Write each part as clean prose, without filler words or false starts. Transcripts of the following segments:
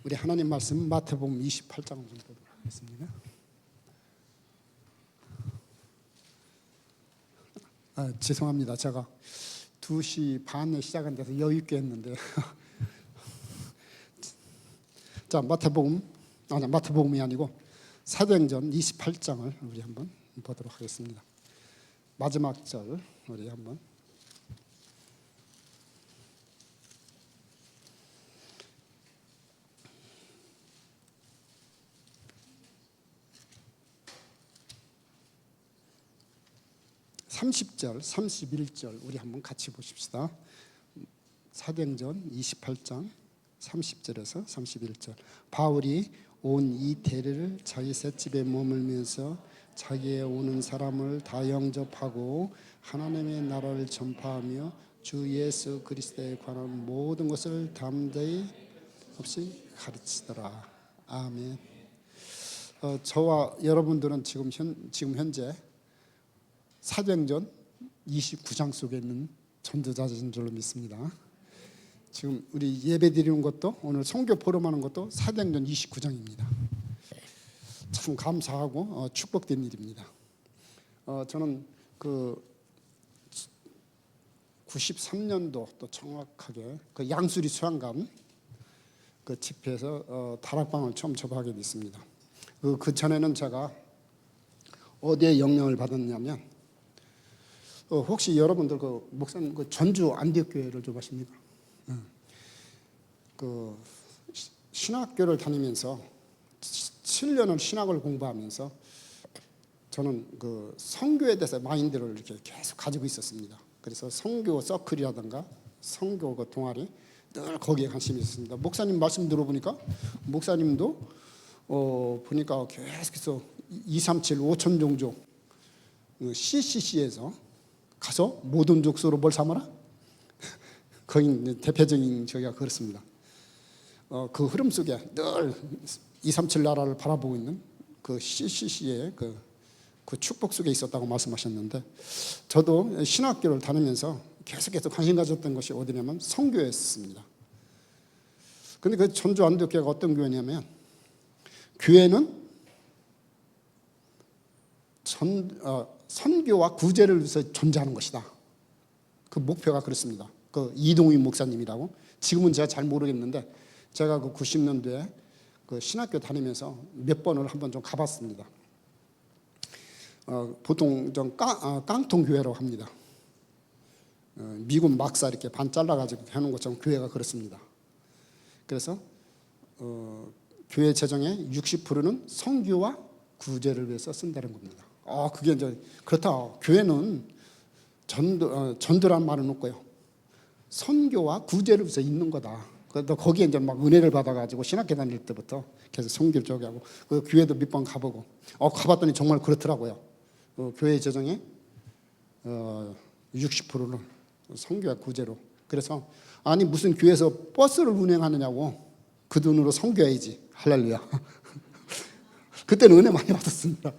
우리 하나님 말씀 마태복음 28장 좀 보도록 하겠습니다. 죄송합니다. 제가 2시 반에 시작한 데서 여유 있게 했는데 자, 마태복음이 아니고 사도행전 28장을 우리 한번 보도록 하겠습니다. 마지막 절 우리 한번 30절, 31절 우리 한번 같이 보십시다. 사도행전 28장 30절에서 31절. 바울이 온 이 대를 자기 셋집에 머물면서 자기의 오는 사람을 다 영접하고 하나님의 나라를 전파하며 주 예수 그리스도에 관한 모든 것을 담대히 없이 가르치더라. 아멘. 저와 여러분들은 지금 현재 사도행전 29장 속에 있는 전도자인 줄로 믿습니다. 지금 우리 예배 드리는 것도 오늘 선교 포럼하는 것도 사도행전 29장입니다. 참 감사하고 축복된 일입니다. 저는 그 93년도 또 정확하게 그 양수리 수양관 그 집회에서 다락방을 처음 접하게 됐습니다. 그 전에는 제가 어디에 영향을 받았냐면 혹시 여러분들 그 목사님 그 전주 안디옥교회를 좀 아십니까? 그 신학교를 다니면서 7년을 신학을 공부하면서 저는 그 선교에 대해서 마인드를 이렇게 계속 가지고 있었습니다. 그래서 선교 서클이라든가 선교 그 동아리 늘 거기에 관심이 있었습니다. 목사님 말씀 들어보니까 목사님도 보니까 계속해서 237 5천 종족 CCC에서 가서 모든 족속으로 뭘 삼아라? 거기 대표적인 저기가 그렇습니다. 그 흐름 속에 늘 237 나라를 바라보고 있는 그 CCC의 그 축복 속에 있었다고 말씀하셨는데 저도 신학교를 다니면서 계속해서 관심 가졌던 것이 어디냐면 선교였습니다. 그런데 그 전주 안디옥교회가 어떤 교회냐면 교회는 선교와 구제를 위해서 존재하는 것이다. 그 목표가 그렇습니다. 그 이동희 목사님이라고 지금은 제가 잘 모르겠는데 제가 그 90년도에 그 신학교 다니면서 몇 번을 한번 좀 가봤습니다. 보통 좀 깡통교회라고 합니다. 미군 막사 이렇게 반 잘라가지고 하는 것처럼 교회가 그렇습니다. 그래서 교회 재정의 60%는 선교와 구제를 위해서 쓴다는 겁니다. 그게 이제 그렇다. 교회는 전도란 말은 없고요. 선교와 구제를 위해서 있는 거다. 그래서 거기에 이제 막 은혜를 받아가지고 신학교 다닐 때부터 계속 선교를 저기 하고 그 교회도 몇 번 가보고 가봤더니 정말 그렇더라고요. 교회 재정의 60%는 선교와 구제로. 그래서 아니 무슨 교회에서 버스를 운행하느냐고 그 돈으로 선교해야지. 할렐루야. 그때는 은혜 많이 받았습니다.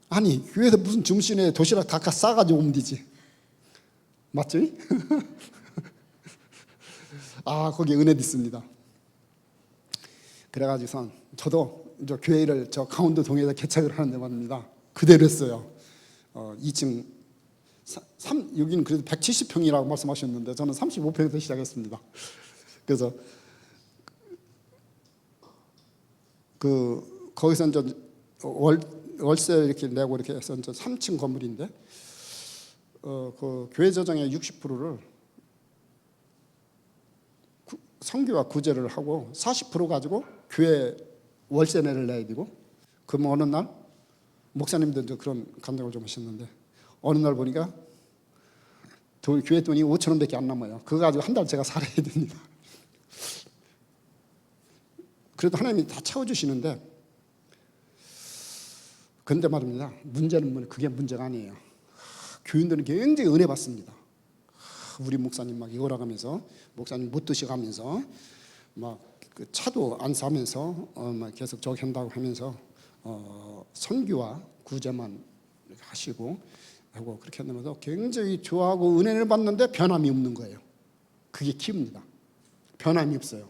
아니 교회에서 무슨 점심에 도시락 다 싸가지고 오면 되지. 맞죠? 거기에 은혜도 있습니다. 그래가지고선 저도 저 교회를 저 강원도 동에서 개척을 하는데 말입니다. 그대로 했어요. 2층 여기는 그래도 170평이라고 말씀하셨는데 저는 35평에서 시작했습니다. 그래서 거기서 이제 월세 이렇게 내고 이렇게 해서 이제 3층 건물인데 그 교회 재정의 60%를 선교와 구제를 하고 40% 가지고 교회 월세내를 내야 되고 그러면 어느 날 목사님도 이제 그런 감정을 좀 하셨는데 어느 날 보니까 교회 돈이 5천 원밖에 안 남아요. 그거 가지고 한 달 제가 살아야 됩니다. 그래도 하나님이 다 채워주시는데 그런데 말입니다. 문제는 그게 문제가 아니에요. 교인들은 굉장히 은혜 받습니다. 우리 목사님 막 이거라가면서 목사님 못 드셔가면서 막 그 차도 안 사면서 막 계속 저기 한다고 하면서 선교와 구제만 하시고 하고 그렇게 한다면서 굉장히 좋아하고 은혜를 받는데 변함이 없는 거예요. 그게 키입니다. 변함이 없어요.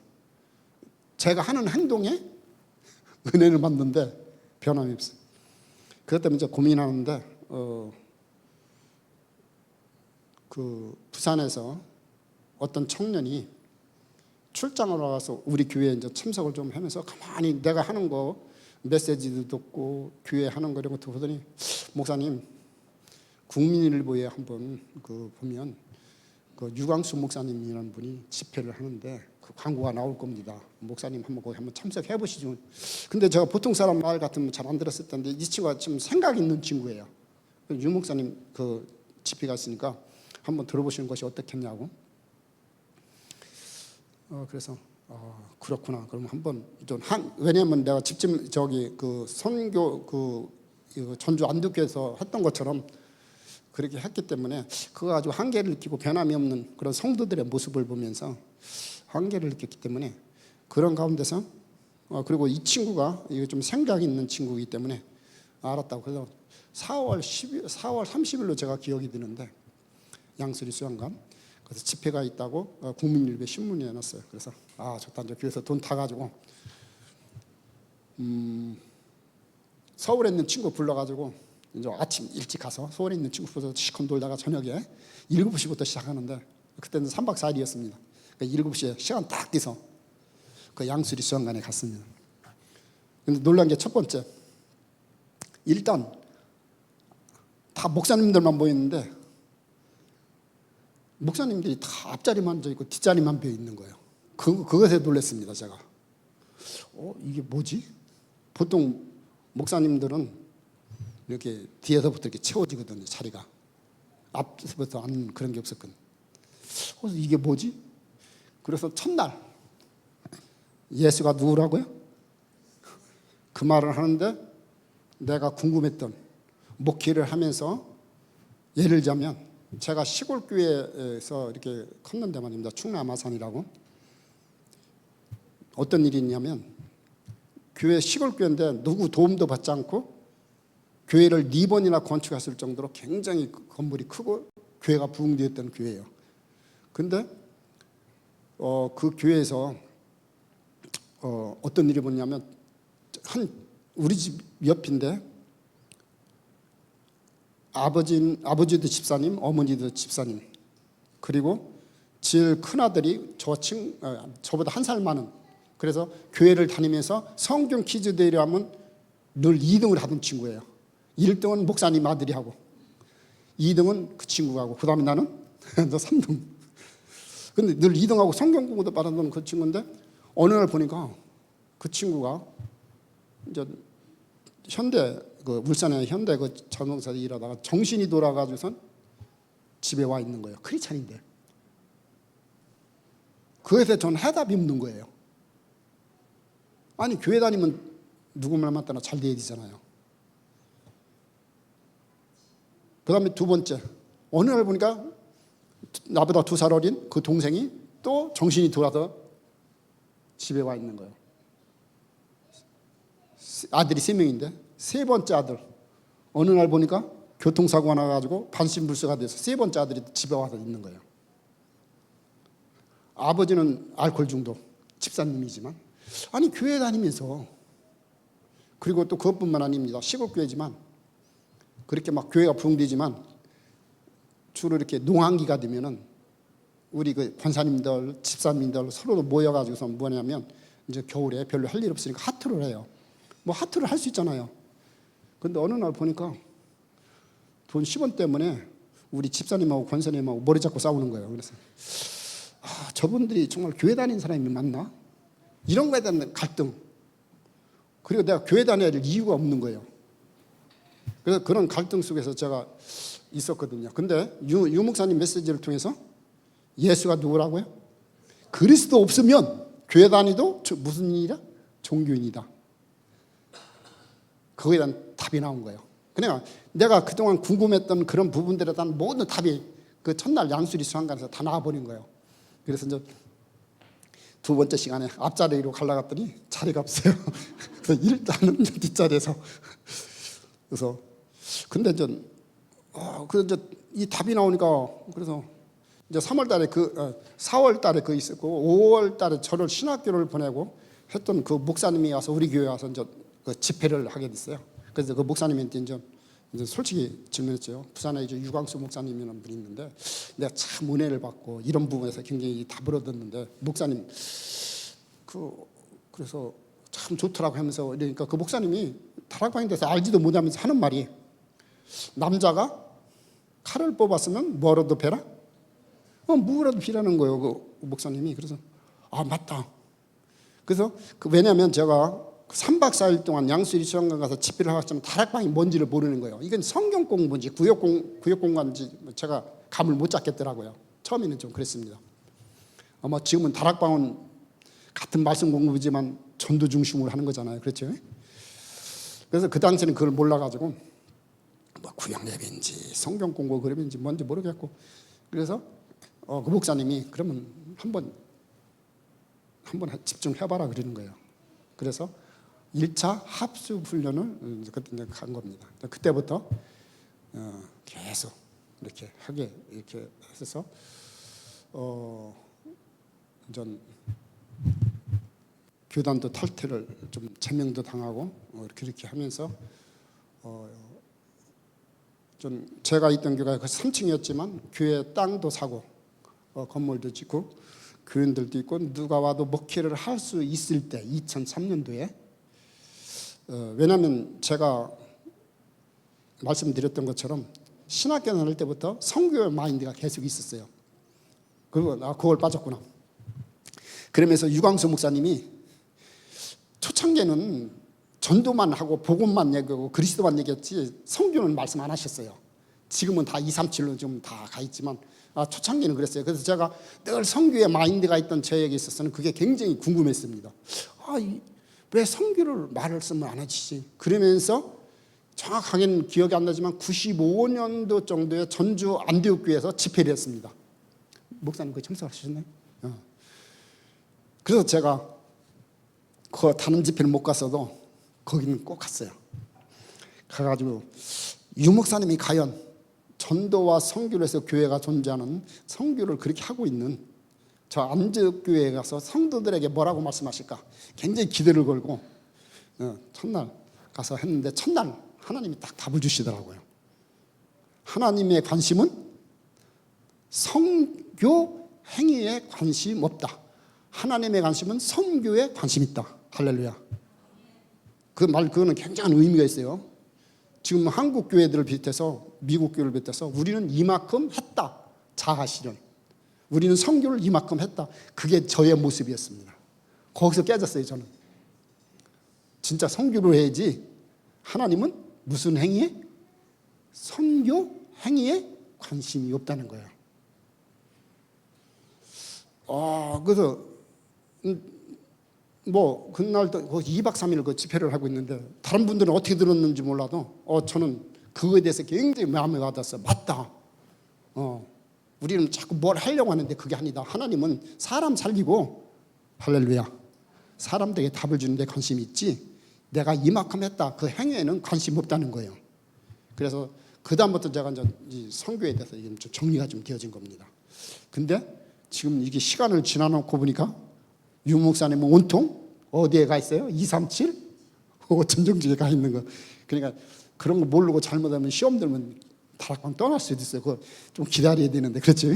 제가 하는 행동에 은혜를 받는데 변함이 없어요. 그것 때문에 이제 고민하는데 그 부산에서 어떤 청년이 출장을 와서 우리 교회에 이제 참석을 좀 하면서 가만히 내가 하는 거 메시지도 듣고 교회 하는 거 이런 것도 보더니, 목사님 국민일보에 한번 그 보면 그 유광수 목사님이라는 분이 집회를 하는데 그 광고가 나올 겁니다. 목사님 한번 거기 한번 참석해 보시죠. 근데 제가 보통 사람 말 같으면 잘 안 들었을 텐데 이 친구가 좀 생각 있는 친구예요. 유 목사님 그 집회 갔으니까 한번 들어보시는 것이 어떻겠냐고. 그래서 그렇구나. 그럼 한번 좀 왜냐면 내가 직접 저기 그 선교 그 전주 안두교에서 했던 것처럼 그렇게 했기 때문에 그거 가지고 한계를 느끼고 변함이 없는 그런 성도들의 모습을 보면서 한계를 느꼈기 때문에 그런 가운데서 그리고 이 친구가 이거 좀 생각 있는 친구이기 때문에 알았다고. 그래서 4월 30일로 제가 기억이 드는데 양수리 수양관 그래서 집회가 있다고 국민일보 신문에 내놨어요. 그래서 좋다. 이제 교회에서 돈 타가지고 서울에 있는 친구 불러가지고 이제 아침 일찍 가서 서울에 있는 친구 불러서 시컨 돌다가 저녁에 7시부터 시작하는데 그때는 3박 4일이었습니다. 그러니까 7시에 시간 딱 돼서 그 양수리 수양관에 갔습니다. 근데 놀란 게 첫 번째, 일단 다 목사님들만 모였는데 목사님들이 다 앞자리만 앉아 있고 뒷자리만 비어 있는 거예요. 그것에 놀랐습니다, 제가. 이게 뭐지? 보통 목사님들은 이렇게 뒤에서부터 이렇게 채워지거든요, 자리가. 앞에서부터 안 그런 게 없었거든요. 이게 뭐지? 그래서 첫날 예수가 누구라고요? 그 말을 하는데 내가 궁금했던 목회를 하면서 예를 들자면 제가 시골 교회에서 이렇게 컸는데 말입니다. 충남 아산이라고. 어떤 일이 있냐면 교회 시골 교회인데 누구 도움도 받지 않고 교회를 4번이나 건축했을 정도로 굉장히 건물이 크고 교회가 부흥되었던 교회예요. 근데 그 교회에서 어떤 일이 뭐냐면 우리 집 옆인데 아버지도 집사님, 어머니도 집사님, 그리고 제일 큰 아들이 저보다 1살 많은, 그래서 교회를 다니면서 성경 퀴즈 대회를 하면 늘 2등을 하던 친구예요. 1등은 목사님 아들이 하고 2등은 그 친구가 하고 그 다음에 나는 3등. 근데 늘 2등하고 성경 공부도 받았던 그 친구인데 어느 날 보니까 그 친구가 이제 울산의 현대 그 자동차에 일하다가 정신이 돌아가지고선 집에 와 있는 거예요. 크리스찬인데. 그것에 대해 저는 해답이 없는 거예요. 아니 교회 다니면 누구 말 맞다나 잘 돼야 되잖아요. 그 다음에 두 번째, 어느 날 보니까 나보다 2살 어린 그 동생이 또 정신이 돌아서 집에 와 있는 거예요. 아들이 3명인데 세 번째 아들 어느 날 보니까 교통사고가 나가지고 반신불수가 돼서 세 번째 아들이 집에 와서 있는 거예요. 아버지는 알코올 중독 집사님이지만 아니 교회 다니면서, 그리고 또 그것뿐만 아닙니다. 시골 교회지만 그렇게 막 교회가 부흥되지만 주로 이렇게 농한기가 되면은 우리 그 권사님들 집사님들 서로 모여가지고서 뭐냐면 이제 겨울에 별로 할 일 없으니까 하트를 해요. 뭐 하트를 할 수 있잖아요. 근데 어느 날 보니까 돈 10원 때문에 우리 집사님하고 권사님하고 머리 잡고 싸우는 거예요. 그래서 저분들이 정말 교회 다니는 사람이 맞나? 이런 거에 대한 갈등. 그리고 내가 교회 다녀야 될 이유가 없는 거예요. 그래서 그런 갈등 속에서 제가 있었거든요. 근데 유 목사님 메시지를 통해서 예수가 누구라고요? 그리스도 없으면 교회 다니도 무슨 일이야? 종교인이다. 그거에 대한 답이 나온 거예요. 그러니까 내가 그동안 궁금했던 그런 부분들에 대한 모든 답이 그 첫날 양수리 수양관에서 다 나와버린 거예요. 그래서 이제 두 번째 시간에 앞자리로 가려고 했더니 자리가 없어요. 그래서 일단은 뒷자리에서. 그래서 근데 이제 이 답이 나오니까 그래서 이제 3월 달에 4월 달에 있었고 5월 달에 저를 신학교를 보내고 했던 그 목사님이 와서 우리 교회 와서 이제 그 집회를 하게 됐어요. 그래서 그 목사님한테 이제 솔직히 질문했죠. 부산에 이제 유광수 목사님이라는 분이 있는데 내가 참 은혜를 받고 이런 부분에서 굉장히 답을 얻었는데 목사님 그래서 참 좋더라고 하면서 그러니까 그 목사님이 다락방에 대해서 알지도 못하면서 하는 말이 남자가 칼을 뽑았으면 뭐라도 베라? 뭐라도 비라는 거예요. 그 목사님이. 그래서 맞다. 그래서 왜냐하면 제가 3박 4일 동안 양수리 수영관 가서 집회를 하겠지만 다락방이 뭔지를 모르는 거예요. 이건 성경 공부인지 구역 공부인지 제가 감을 못 잡겠더라고요. 처음에는 좀 그랬습니다. 아마 지금은 다락방은 같은 말씀 공부지만 전도 중심으로 하는 거잖아요. 그렇죠? 그래서 그 당시에는 그걸 몰라가지고 뭐 구역 예배인지 성경 공부 그림인지 뭔지 모르겠고 그래서 그 목사님이 그러면 한번 집중해봐라 그러는 거예요. 그래서 1차 합수 훈련을 그때 간 겁니다. 그때부터 계속 이렇게 하게 이렇게 해서 전 교단도 탈퇴를 좀 제명도 당하고 이렇게 하면서 좀 제가 있던 교회가 그 3층이었지만 교회 땅도 사고 건물도 짓고 교인들도 있고 누가 와도 목회를 할 수 있을 때 2003년도에 왜냐하면 제가 말씀드렸던 것처럼 신학교 다닐 때부터 선교의 마인드가 계속 있었어요. 그리고 그걸 빠졌구나. 그러면서 유광수 목사님이 초창기에는 전도만 하고 복음만 얘기하고 그리스도만 얘기했지 선교는 말씀 안 하셨어요. 지금은 다 237로 좀 다 가 있지만 초창기는 그랬어요. 그래서 제가 늘 선교의 마인드가 있던 저에게 있어서는 그게 굉장히 궁금했습니다. 왜 선교를 말씀을 안 하시지? 그러면서 정확하게는 기억이 안 나지만 95년도 정도에 전주 안디옥교회에서 집회를 했습니다. 목사님 그거 참석하셨나요? 그래서 제가 그 다른 집회를 못 갔어도 거기는 꼭 갔어요. 가가지고 유 목사님이 과연 전도와 선교를 해서 교회가 존재하는 선교를 그렇게 하고 있는 저 안디옥교회에 가서 성도들에게 뭐라고 말씀하실까 굉장히 기대를 걸고 첫날 가서 했는데 첫날 하나님이 딱 답을 주시더라고요. 하나님의 관심은 선교 행위에 관심 없다. 하나님의 관심은 선교에 관심 있다. 할렐루야. 그거는 굉장한 의미가 있어요. 지금 한국 교회들을 비롯해서 미국 교회를 비롯해서 우리는 이만큼 했다. 자아실현. 우리는 선교를 이만큼 했다. 그게 저의 모습이었습니다. 거기서 깨졌어요. 저는 진짜 선교를 해야지 하나님은 무슨 행위에? 선교 행위에 관심이 없다는 거예요. 그래서 뭐 그날도 2박 3일 그 집회를 하고 있는데 다른 분들은 어떻게 들었는지 몰라도 저는 그거에 대해서 굉장히 마음에 와닿았어요. 맞다. 우리는 자꾸 뭘 하려고 하는데 그게 아니다. 하나님은 사람 살리고 할렐루야. 사람들에게 답을 주는 데 관심이 있지 내가 이만큼 했다. 그 행위에는 관심 없다는 거예요. 그래서 그 다음부터 제가 이제 이 선교에 대해서 좀 정리가 좀 되어진 겁니다. 근데 지금 이게 시간을 지나놓고 보니까 유 목사님은 온통 어디에 가 있어요? 237? 전정지에 가 있는 거. 그러니까 그런 거 모르고 잘못하면 시험 들면 다락방 떠날 수도 있어요. 그거 좀 기다려야 되는데 그렇죠?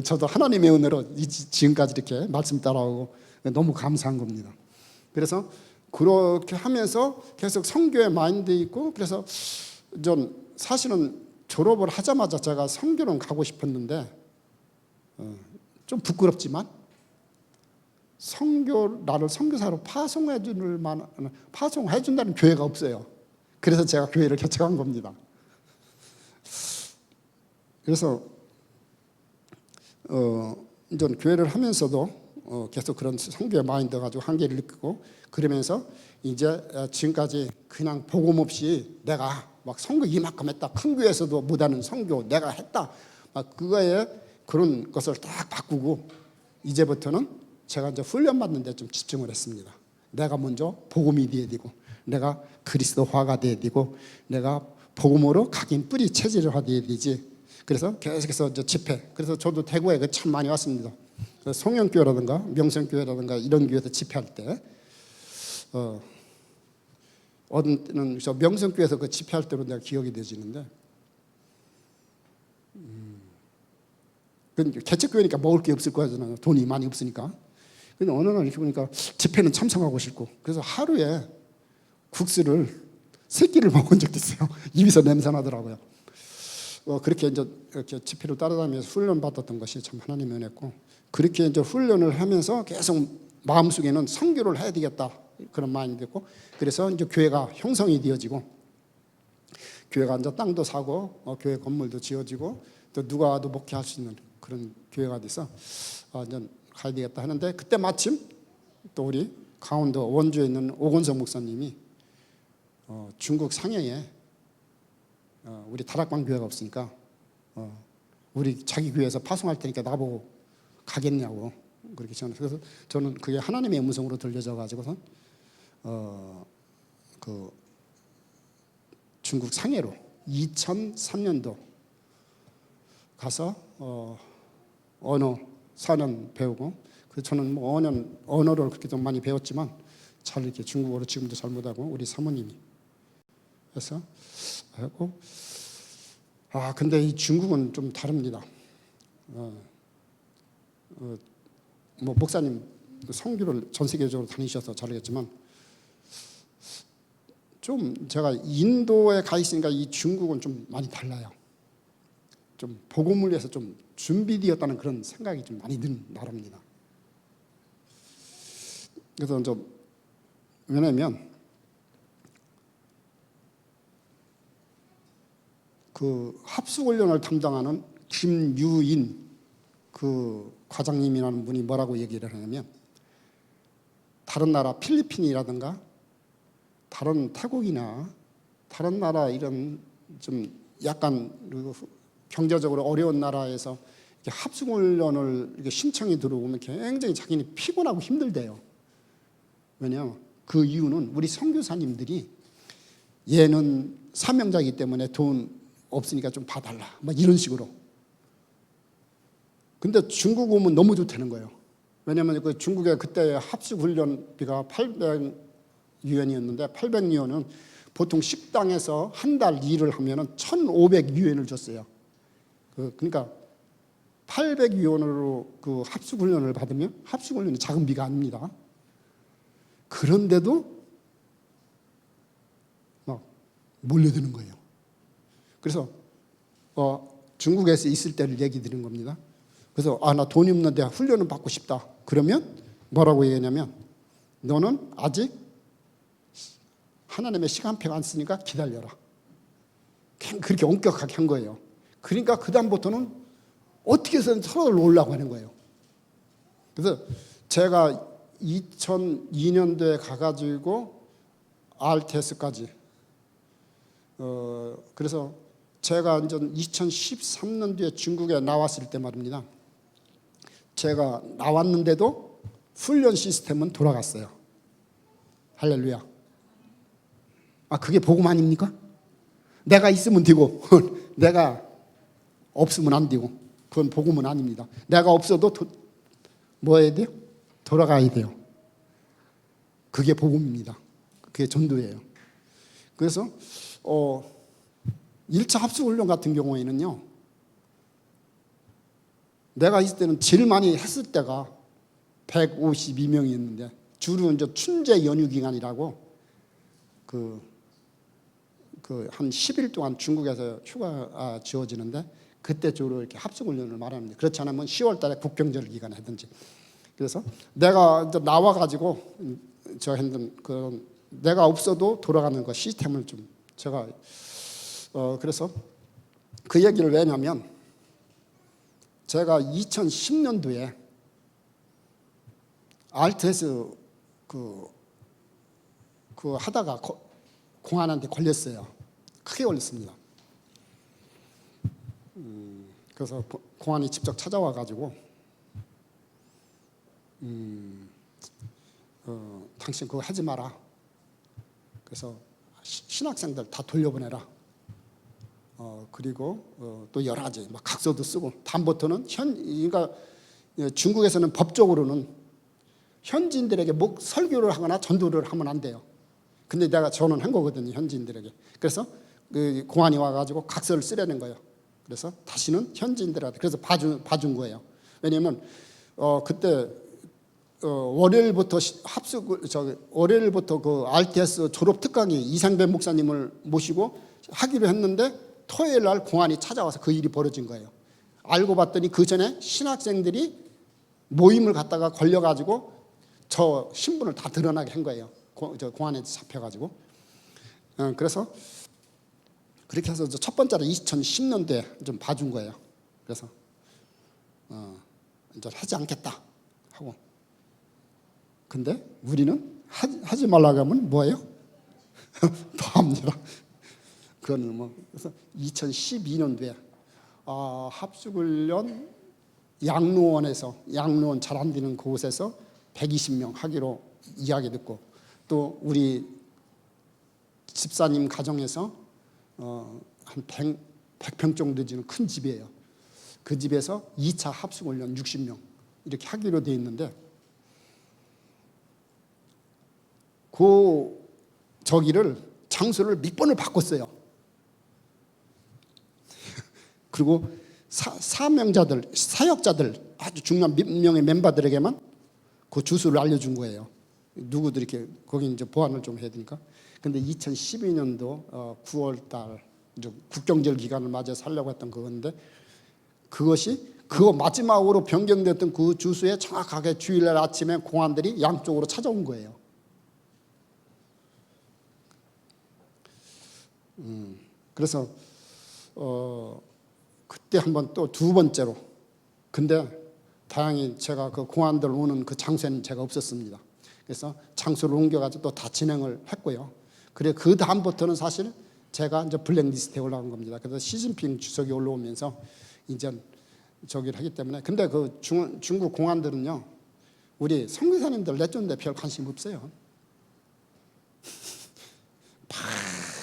저도 하나님의 은혜로 지금까지 이렇게 말씀 따라오고 너무 감사한 겁니다. 그래서 그렇게 하면서 계속 선교의 마인드 있고 그래서 전 사실은 졸업을 하자마자 제가 선교는 가고 싶었는데 좀 부끄럽지만 나를 선교사로 파송해 준다는 교회가 없어요. 그래서 제가 교회를 개척한 겁니다. 그래서 이제 교회를 하면서도 계속 그런 선교의 마인드 가지고 한계를 느끼고 그러면서 이제 지금까지 그냥 복음 없이 내가 막 선교 이만큼 했다. 큰 교회에서도 못하는 선교 내가 했다. 막 그거에 그런 것을 딱 바꾸고 이제부터는 제가 이제 훈련 받는 데 좀 집중을 했습니다. 내가 먼저 복음이 돼야 되고 내가 그리스도화가 돼야 되고 내가 복음으로 각인 뿌리 체질화돼야 되지. 그래서 계속해서 이제 집회. 그래서 저도 대구에 참 많이 왔습니다. 송영교회라든가 명성교회라든가 이런 교회에서 집회할 때 어느 때는 저 명성교회에서 그 집회할 때로 내가 기억이 되지는데 개척교회니까 먹을 게 없을 거잖아요. 돈이 많이 없으니까. 근데 어느 날 이렇게 보니까 집회는 참석하고 싶고 그래서 하루에 국수를 3끼를 먹은 적도 있어요. 입에서 냄새 나더라고요. 그렇게 이제 이렇게 집회를 따라다니면서 훈련 받았던 것이 참 하나님의 은혜고 그렇게 이제 훈련을 하면서 계속 마음속에는 선교를 해야 되겠다 그런 마음이 됐고 그래서 이제 교회가 형성이 되어지고 교회가 이제 땅도 사고 교회 건물도 지어지고 또 누가 와도 목회할 수 있는 그런 교회가 돼서 이제 가야 되겠다 하는데 그때 마침 또 우리 강원도 원주에 있는 오건성 목사님이 중국 상해에 우리 다락방 교회가 없으니까 우리 자기 교회에서 파송할 테니까 나보고 가겠냐고 그렇게 전화. 그래서 저는 그게 하나님의 음성으로 들려져 가지고서 그 중국 상해로 2003년도 가서 언어 4년 배우고 그 저는 뭐 언어를 그렇게 좀 많이 배웠지만 잘 이렇게 중국어로 지금도 잘 못하고 우리 사모님이 해서 하고 근데 이 중국은 좀 다릅니다. 뭐 목사님 선교를 전 세계적으로 다니셔서 잘하겠지만 좀 제가 인도에 가 있으니까 이 중국은 좀 많이 달라요. 좀 복음을 위해서 좀 준비되었다는 그런 생각이 좀 많이 드는 나라입니다. 그래서 이제 왜냐면 그 합숙훈련을 담당하는 김유인 그 과장님이라는 분이 뭐라고 얘기를 하냐면 다른 나라 필리핀이라든가 다른 태국이나 다른 나라 이런 좀 약간 경제적으로 어려운 나라에서 합숙훈련을 이렇게 신청이 들어오면 굉장히 자기는 피곤하고 힘들대요. 왜냐하면 그 이유는 우리 선교사님들이 얘는 사명자이기 때문에 돈 없으니까 좀 봐달라 막 이런 식으로. 근데 중국 오면 너무 좋다는 거예요. 왜냐하면 그 중국의 그때 합숙훈련비가 800유엔이었는데 800유엔은 보통 식당에서 한 달 일을 하면은 1,500유엔을 줬어요. 그러니까 800유엔으로 그 합숙훈련을 받으면 합숙훈련이 작은 비가 아닙니다. 그런데도 막 몰려드는 거예요. 그래서 중국에서 있을 때를 얘기 드린 겁니다. 그래서 나 돈이 없는데 훈련을 받고 싶다. 그러면 뭐라고 얘기하냐면 너는 아직 하나님의 시간표가 안 쓰니까 기다려라. 그렇게 엄격하게 한 거예요. 그러니까 그 다음부터는 어떻게 해서든 서로 놀라고 하는 거예요. 그래서 제가 2002년도에 가가지고 RTS까지 그래서 제가 이제 2013년도에 중국에 나왔을 때 말입니다. 제가 나왔는데도 훈련 시스템은 돌아갔어요. 할렐루야. 그게 복음 아닙니까? 내가 있으면 되고 내가 없으면 안 되고 그건 복음은 아닙니다. 내가 없어도 뭐 해야 돼요? 돌아가야 돼요. 그게 복음입니다. 그게 전도예요. 그래서 1차 합숙훈련 같은 경우에는요. 내가 있을 때는 제일 많이 했을 때가 152명이었는데 주로 이제 춘제 연휴 기간이라고 한 10일 동안 중국에서 휴가 지어지는데 그때 주로 이렇게 합숙훈련을 말합니다. 그렇지 않으면 10월 달에 국경절 기간에 하든지. 그래서 내가 이제 나와가지고 저 했던 그런 내가 없어도 돌아가는 거 시스템을 좀 제가 그래서 그 얘기를 왜냐면 제가 2010년도에 RTS 그 하다가 공안한테 걸렸어요. 크게 걸렸습니다. 그래서 공안이 직접 찾아와 가지고 당신 그거 하지 마라. 그래서 신학생들 다 돌려보내라. 그리고 또 여러 가지 막 각서도 쓰고 다음부터는 그러니까 중국에서는 법적으로는 현지인들에게 설교를 하거나 전도를 하면 안 돼요. 근데 내가 전언한 거거든요, 현지인들에게. 그래서 그 공안이 와가지고 각서를 쓰려는 거예요. 그래서 다시는 현지인들한테 그래서 봐준 거예요. 왜냐하면 그때 월요일부터 월요일부터 그 RTS 졸업 특강이 이상배 목사님을 모시고 하기로 했는데 토요일 날 공안이 찾아와서 그 일이 벌어진 거예요. 알고 봤더니 그 전에 신학생들이 모임을 갖다가 걸려가지고 저 신분을 다 드러나게 한 거예요. 공안에 잡혀가지고. 그래서 그렇게 해서 첫 번째로 2010년도에 좀 봐준 거예요. 그래서 이제 하지 않겠다 하고. 근데 우리는 하지 말라고 하면 뭐예요? 더 합니다. 그거는 뭐 그래서 2012년도에 합숙훈련 양로원 잘 안 되는 곳에서 120명 하기로 이야기 듣고 또 우리 집사님 가정에서 한 100평 정도 되는 큰 집이에요. 그 집에서 2차 합숙훈련 60명 이렇게 하기로 돼 있는데 그 저기를 장소를 몇 번을 바꿨어요. 그리고 사역자들 아주 중요한 몇 명의 멤버들에게만 그 주소를 알려준 거예요. 누구들 이렇게 거기 이제 보안을 좀 해야 되니까. 근데 2012년도 9월 달 이제 국경절 기간을 맞아서 하려고 했던 그건데 그거 마지막으로 변경됐던 그 주소에 정확하게 주일날 아침에 공안들이 양쪽으로 찾아온 거예요. 그래서 그때 한번 또 두 번째로 근데 다행히 제가 그 공안들 오는 그 장소에는 제가 없었습니다. 그래서 장소를 옮겨가지고 또 다 진행을 했고요. 그래 그 다음부터는 사실 제가 이제 블랙리스트에 올라간 겁니다. 그래서 시진핑 주석이 올라오면서 이제 저기를 하기 때문에 근데 그 중국 공안들은요 우리 선교사님들 내쫓는데 별 관심 없어요.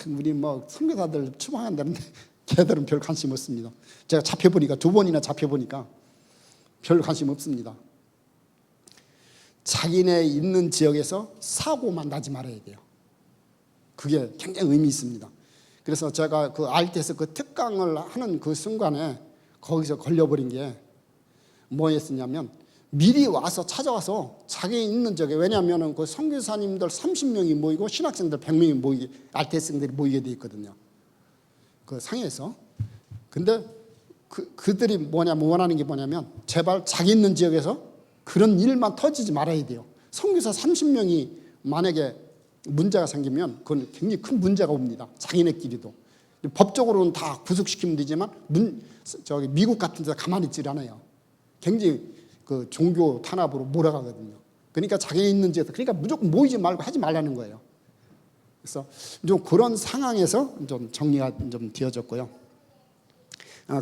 우리 뭐 선교사들 추방한다는데 걔들은 별 관심 없습니다. 제가 잡혀보니까 2번이나 잡혀보니까 별 관심 없습니다. 자기네 있는 지역에서 사고만 나지 말아야 돼요. 그게 굉장히 의미 있습니다. 그래서 제가 그 RT에서 그 특강을 하는 그 순간에 거기서 걸려버린 게 뭐였냐면 미리 와서 찾아와서 자기 있는 지역에 왜냐하면 그 선교사님들 30명이 모이고 신학생들 100명이 모이게 RTS생들이 모이게 돼 있거든요. 그 상해에서. 근데 그들이 원하는 게 뭐냐면 제발 자기 있는 지역에서 그런 일만 터지지 말아야 돼요. 선교사 30명이 만약에 문제가 생기면 그건 굉장히 큰 문제가 옵니다. 자기네끼리도. 법적으로는 다 구속시키면 되지만 미국 같은 데서 가만히 있질 않아요. 굉장히 그 종교 탄압으로 몰아가거든요. 그러니까 자기 있는 지역에서 그러니까 무조건 모이지 말고 하지 말라는 거예요. 그래서 좀 그런 상황에서 좀 정리가 좀 되어졌고요.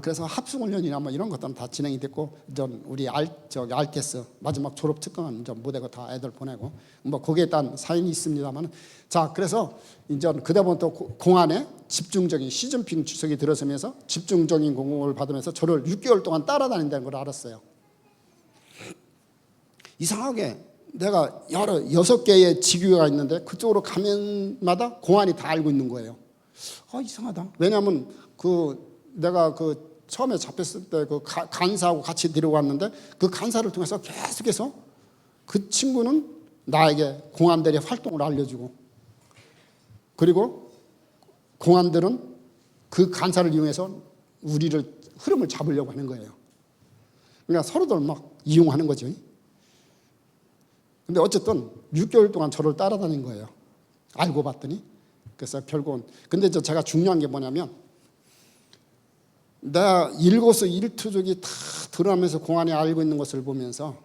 그래서 합숙훈련이나 뭐 이런 것들은 다 진행이 됐고, 우리 RTS 마지막 졸업 특강은 좀 못하고 다 애들 보내고, 뭐 거기에 따른 사연이 있습니다만, 자 그래서 이제 그다음부터 공안에 집중적인 시진핑 주석이 들어서면서 집중적인 공을 받으면서 저를 6개월 동안 따라다닌다는 걸 알았어요. 이상하게 내가 6개의 직위가 있는데 그쪽으로 가면마다 공안이 다 알고 있는 거예요. 이상하다. 왜냐하면 내가 처음에 잡혔을 때 그 간사하고 같이 데려갔는데 그 간사를 통해서 계속해서 그 친구는 나에게 공안들의 활동을 알려주고 그리고 공안들은 그 간사를 이용해서 우리를 흐름을 잡으려고 하는 거예요. 그러니까 서로들 막 이용하는 거죠. 근데 어쨌든 6개월 동안 저를 따라다닌 거예요. 알고 봤더니. 그래서 결국은 근데 제가 중요한 게 뭐냐면 내가 일거수일투족이 다 드러나면서 공안에 알고 있는 것을 보면서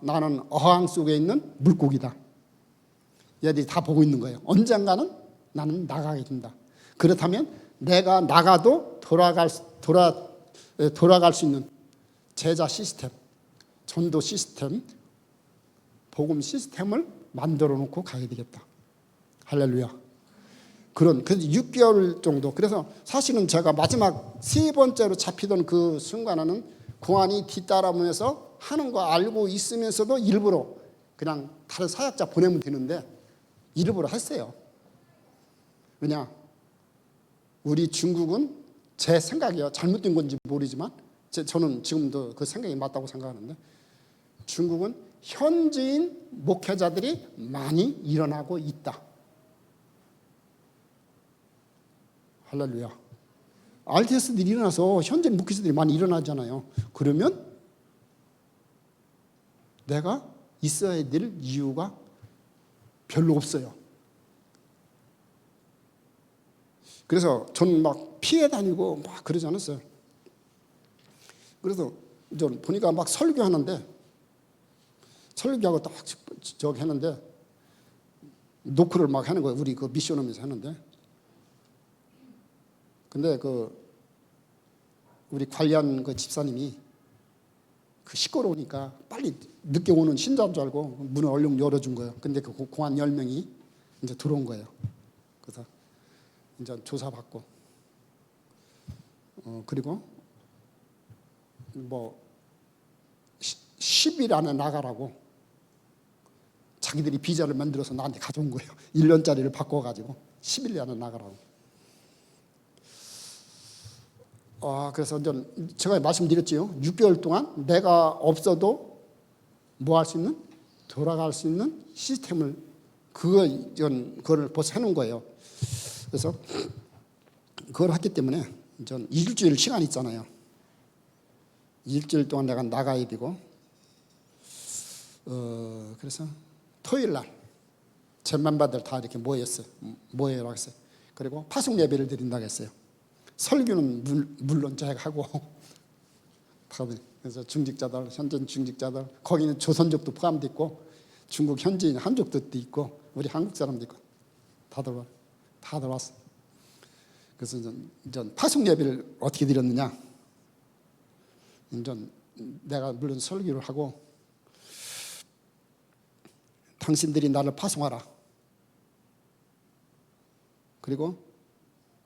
나는 어항 속에 있는 물고기다. 얘들이 다 보고 있는 거예요. 언젠가는 나는 나가게 된다. 그렇다면 내가 나가도 돌아갈 수 있는 제자 시스템, 전도 시스템, 복음 시스템을 만들어 놓고 가야 되겠다. 할렐루야. 그래서 6개월 정도. 그래서 사실은 제가 마지막 3번째로 잡히던 그 순간에는 공안이 뒤따라오면서 하는 거 알고 있으면서도 일부러 그냥 다른 사역자 보내면 되는데 일부러 했어요. 왜냐? 우리 중국은 제 생각이요. 잘못된 건지 모르지만 저는 지금도 그 생각이 맞다고 생각하는데 중국은 현지인 목회자들이 많이 일어나고 있다. 할렐루야. RTS들이 일어나서 현지인 목회자들이 많이 일어나잖아요. 그러면 내가 있어야 될 이유가 별로 없어요. 그래서 저는 막 피해 다니고 막 그러지 않았어요. 그래서 전 보니까 막 설교하는데 설교하고 딱 저기 했는데 노크를 막 하는 거예요. 우리 그 미션홈에서 하는데. 근데 우리 관리한 그 집사님이 시끄러우니까 빨리 늦게 오는 신자인 줄 알고 문을 얼른 열어준 거예요. 근데 그 공안 10명이 이제 들어온 거예요. 그래서 이제 조사받고 그리고 뭐 10일 안에 나가라고 자기들이 비자를 만들어서 나한테 가져온 거예요. 1년짜리를 바꿔가지고 10일 안에 나가라고. 그래서 제가 말씀드렸지요. 6개월 동안 내가 없어도 뭐 할 수 있는? 돌아갈 수 있는 시스템을 그걸 벌써 해놓은 거예요. 그래서 그걸 했기 때문에 전 일주일 시간 있잖아요. 일주일 동안 내가 나가야 되고 그래서 토요일 날 제 멤버들 다 이렇게 모여라고 했어요. 그리고 파송 예배를 드린다고 했어요. 설교는 물론 제가 하고 다들 그래서 중직자들, 현지인 중직자들, 거기는 조선족도 포함되어 있고 중국 현지인 한족도 있고 우리 한국 사람도 있고 다 들어왔어. 그래서 이제 파송 예배를 어떻게 드렸느냐? 이제 내가 물론 설교를 하고 당신들이 나를 파송하라. 그리고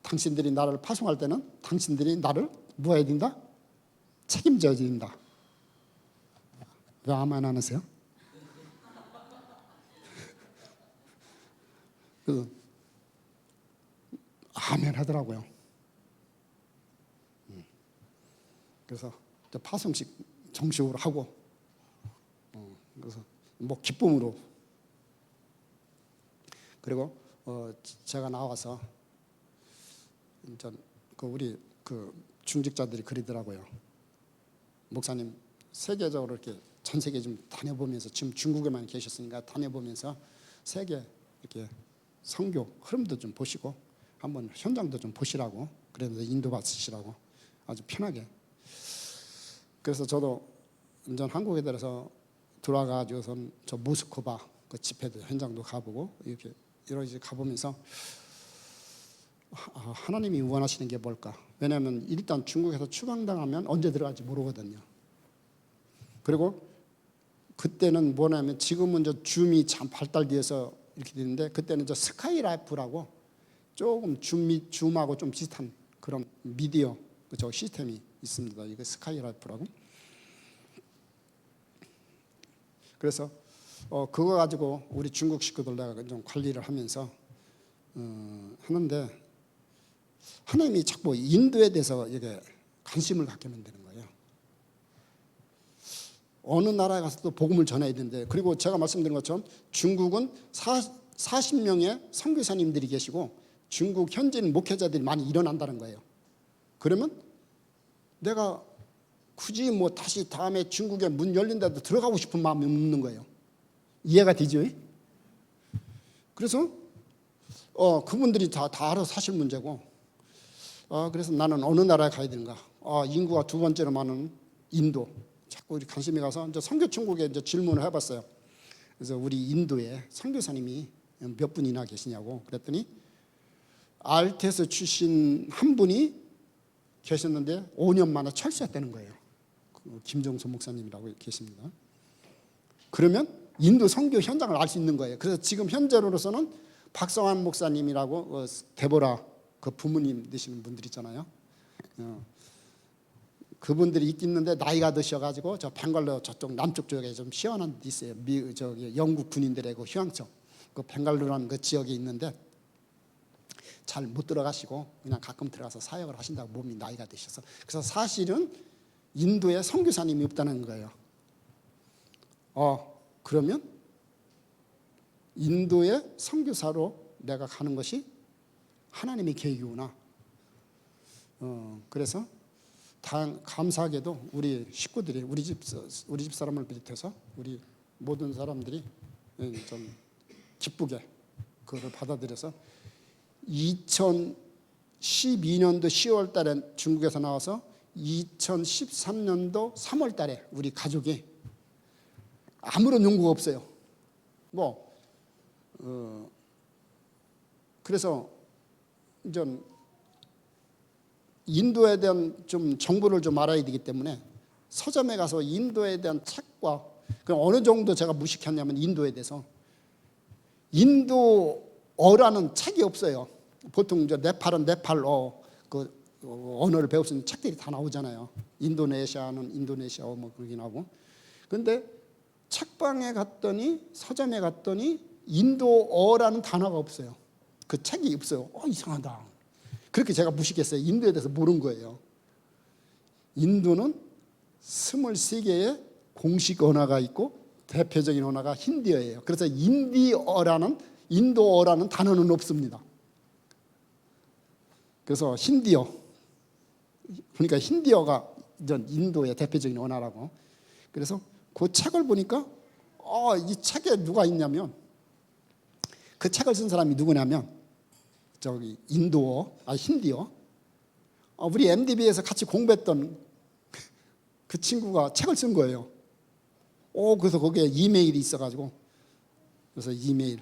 당신들이 나를 파송할 때는 당신들이 나를 뭐 해야 된다? 책임져야 된다. 왜 아멘 안 하세요? 아멘 하더라고요. 그래서 파송식 정식으로 하고 그래서 뭐 기쁨으로 그리고 제가 나와서 우리 중직자들이 그러더라고요. 목사님 세계적으로 이렇게 전 세계 좀 다녀보면서 지금 중국에만 계셨으니까 다녀보면서 세계 이렇게 선교 흐름도 좀 보시고 한번 현장도 좀 보시라고 그래서 인도받으시라고 아주 편하게. 그래서 저도 이제 한국에 들어서 돌아가지고선 저 모스크바 그 집회도 현장도 가보고 이렇게 여러 가지 가보면서 하나님이 원하시는 게 뭘까? 왜냐하면 일단 중국에서 추방당하면 언제 들어갈지 모르거든요. 그리고 그때는 뭐냐면 지금은 저 줌이 참 발달되어서 이렇게 되는데 그때는 저 스카이라이프라고 조금 줌하고 좀 비슷한 그런 미디어 저 시스템이 있습니다. 이거 스카이라이프라고. 그래서 그거 가지고 우리 중국 식구들 내가 좀 관리를 하면서 하는데 하나님이 자꾸 인도에 대해서 이게 관심을 갖게 만드는 거예요. 어느 나라에 가서도 복음을 전해야 되는데 그리고 제가 말씀드린 것처럼 중국은 40명의 선교사님들이 계시고 중국 현지인 목회자들이 많이 일어난다는 거예요. 그러면 내가 굳이 뭐 다시 다음에 중국에 문 열린다도 들어가고 싶은 마음이 없는 거예요. 이해가 되죠? 그래서 그분들이 다 알아서 사실 문제고 그래서 나는 어느 나라에 가야 되는가? 인구가 두 번째로 많은 인도. 자꾸 우리 관심이 가서 이제 선교천국에 이제 질문을 해봤어요. 그래서 우리 인도에 선교사님이 몇 분이나 계시냐고 그랬더니 RTS 출신 한 분이 계셨는데 5년 만에 철수했다는 거예요. 김정수 목사님이라고 계십니다. 그러면 인도 선교 현장을 알 수 있는 거예요. 그래서 지금 현재로서는 박성환 목사님이라고 데보라 그 부모님 되시는 분들 있잖아요. 그분들이 있는데 나이가 드셔가지고 저 벵갈루 저쪽 남쪽 쪽에 좀 시원한 데 있어요. 저기 영국 군인들의 그 휴양처, 그 벵갈루라는 그 지역에 있는데 잘 못 들어가시고 그냥 가끔 들어가서 사역을 하신다고, 몸이 나이가 드셔서. 그래서 사실은 인도에 선교사님이 없다는 거예요. 그러면 인도에 선교사로 내가 가는 것이 하나님의 계획이구나. 그래서 감사하게도 우리 식구들이, 우리 집 사람을 비롯해서 우리 모든 사람들이 좀 기쁘게 그거를 받아들여서 2012년도 10월 달에 중국에서 나와서 2013년도 3월 달에 우리 가족이 아무런 연구가 없어요. 그래서 이제 인도에 대한 좀 정보를 좀 알아야 되기 때문에 서점에 가서 인도에 대한 책과, 어느 정도 제가 무식했냐면 인도에 대해서 인도어라는 책이 없어요. 보통 이제 네팔은 네팔어 그 언어를 배울 수 있는 책들이 다 나오잖아요. 인도네시아는 인도네시아어 뭐 그러긴 하고. 근데 책방에 갔더니, 서점에 갔더니 인도어라는 단어가 없어요. 그 책이 없어요. 이상하다. 그렇게 제가 무식했어요. 인도에 대해서 모르는 거예요. 인도는 23개의 공식 언어가 있고 대표적인 언어가 힌디어예요. 그래서 인도어라는 단어는 없습니다. 그래서 힌디어, 그러니까 힌디어가 인도의 대표적인 언어라고. 그래서 그 책을 보니까 이 책에 누가 있냐면, 그 책을 쓴 사람이 누구냐면 저기 힌디어, 우리 MDB에서 같이 공부했던 그 친구가 책을 쓴 거예요. 그래서 거기에 이메일이 있어가지고, 그래서 이메일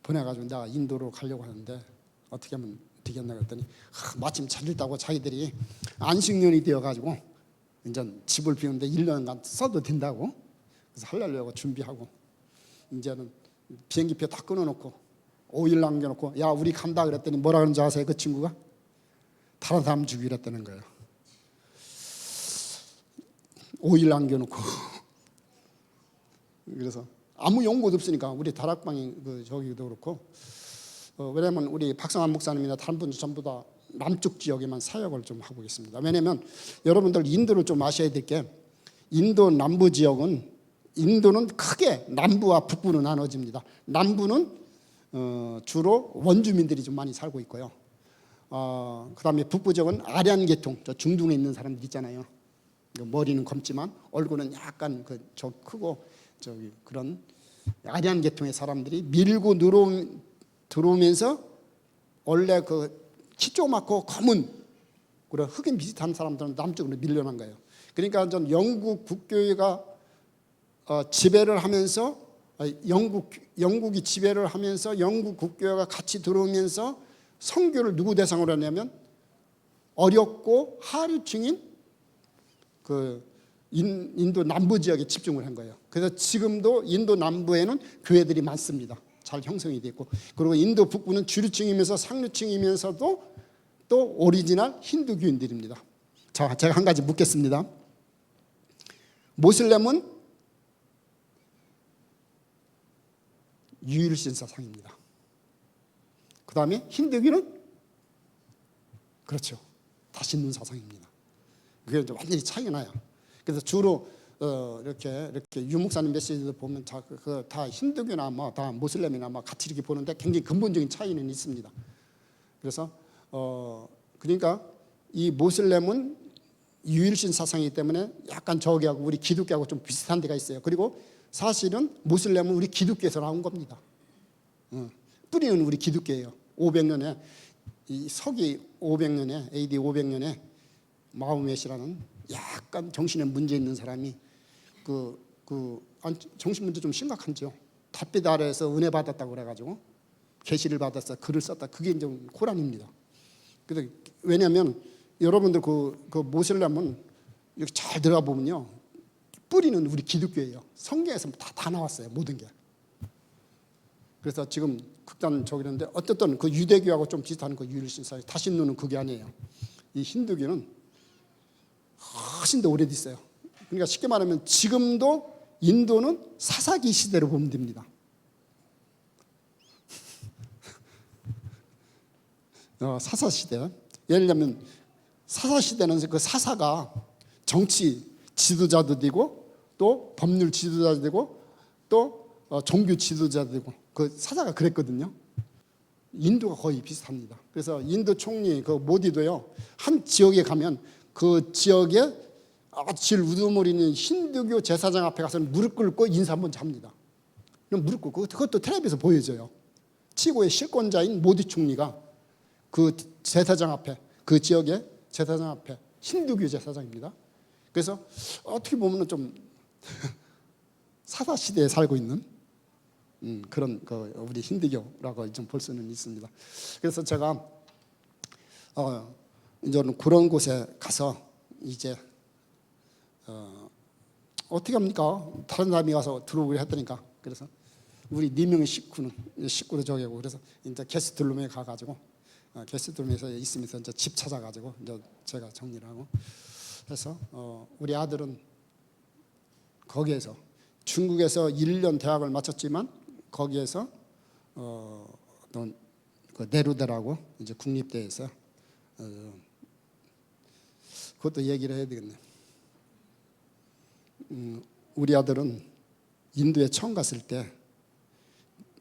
보내가지고 내가 인도로 가려고 하는데 어떻게 하면 되겠나 그랬더니 마침 잘 읽다고 자기들이 안식년이 되어가지고 이제 집을 비우는데 1년간 써도 된다고. 그래서 하려고 준비하고, 이제는 비행기표 다 끊어놓고 5일 남겨놓고, 야 우리 간다 그랬더니 뭐라 그런지 아세요? 그 친구가 다른 사람 주기로 했다는 거예요. 5일 남겨놓고 그래서 아무 연고도 없으니까 우리 다락방이 저기도 그렇고, 왜냐면 우리 박성환 목사님이나 다른 분들 전부 다 남쪽 지역에만 사역을 좀 하고 있습니다. 왜냐면 여러분들 인도를 좀 아셔야 될 게, 인도 남부 지역은, 인도는 크게 남부와 북부로 나눠집니다. 남부는 주로 원주민들이 좀 많이 살고 있고요. 그다음에 북부 지역은 아리안 계통, 저 중동에 있는 사람들 있잖아요. 머리는 검지만 얼굴은 약간 저 크고 저기 그런 아리안 계통의 사람들이 밀고 들어오면서 원래 키 조그맣고 검은 그런 흑인 비슷한 사람들은 남쪽으로 밀려난 거예요. 그러니까 전 영국 국교회가 지배를 하면서, 영국이 지배를 하면서 영국 국교회가 같이 들어오면서 선교를 누구 대상으로 하냐면 어렵고 하류층인 인도 남부 지역에 집중을 한 거예요. 그래서 지금도 인도 남부에는 교회들이 많습니다. 잘 형성이 되어 있고, 그리고 인도 북부는 주류층이면서 상류층이면서도 또 오리지널 힌두교인들입니다. 자, 제가 한 가지 묻겠습니다. 모슬렘은 유일신 사상입니다. 그 다음에 힌두교는 그렇죠, 다신눈 사상입니다. 그게 완전히 차이가 나요. 그래서 주로 이렇게 유목사님 메시지도 보면 다 힌두교나 다 모슬렘이나 같이 이렇게 보는데 굉장히 근본적인 차이는 있습니다. 그래서 그러니까 이 모슬렘은 유일신 사상이기 때문에 약간 저기하고 우리 기독교하고 좀 비슷한 데가 있어요. 그리고 사실은 모슬렘은 우리 기독교에서 나온 겁니다. 뿌리는 우리 기독교예요. 500년에 이 서기 500년에 AD 500년에 마호멧이라는 약간 정신에 문제 있는 사람이 정신 문제 좀 심각한죠. 달빛 아래에서 은혜 받았다고 그래가지고 계시를 받았어, 글을 썼다. 그게 이제 코란입니다. 그래서 왜냐하면 여러분들 그 모슬렘은 이렇게 잘 들어가 보면요, 뿌리는 우리 기독교예요. 성경에서 다 나왔어요, 모든 게. 그래서 지금 극단 저기는데 어쨌든 그 유대교하고 좀 비슷한 그 유일신사 다신론은 그게 아니에요. 이 힌두교는 훨씬 더 오래됐어요. 그러니까 쉽게 말하면 지금도 인도는 사사기 시대로 보면 됩니다. 사사 시대. 예를 들면 사사 시대는 그 사사가 정치 지도자도 되고 또 법률 지도자도 되고 또 종교 지도자도 되고 그 사사가 그랬거든요. 인도가 거의 비슷합니다. 그래서 인도 총리 그 모디도요 한 지역에 가면 그 지역에 질 우두머리는 힌두교 제사장 앞에 가서 무릎 꿇고 인사 한번 합니다. 그럼 무릎 꿇고 그것도 텔레비에서 보여줘요. 최고의 실권자인 모디 총리가 그 제사장 앞에 그 지역의 제사장 앞에 힌두교 제사장입니다. 그래서 어떻게 보면 좀 사사 시대에 살고 있는 그런 그 우리 힌두교라고 좀 볼 수는 있습니다. 그래서 제가 이제는 그런 곳에 가서 이제 어떻게 합니까? 다른 사람이 와서 들어오기로 했다니까. 그래서 우리 4명의 식구를 저기고 그래서 이제 게스트룸에 가가지고 게스트룸에서 있으면서 이제 집 찾아가지고 이제 제가 정리를 하고 해서 우리 아들은 거기에서 중국에서 1년 대학을 마쳤지만 거기에서 그 네루대라고 이제 국립대에서 그것도 얘기를 해야 되겠네. 우리 아들은 인도에 처음 갔을 때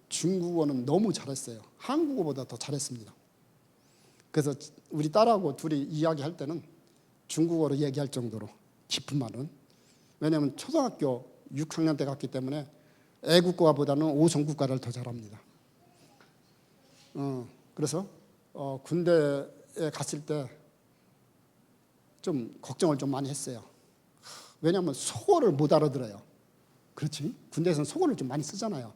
중국어는 너무 잘했어요. 한국어보다 더 잘했습니다. 그래서 우리 딸하고 둘이 이야기할 때는 중국어로 얘기할 정도로 깊은 말은 왜냐하면 초등학교 6학년 때 갔기 때문에 애국가보다는 오성국가를 더 잘합니다. 그래서 군대에 갔을 때 좀 걱정을 좀 많이 했어요. 왜냐하면 속어를 못 알아들어요. 그렇지? 군대에서는 속어를 좀 많이 쓰잖아요.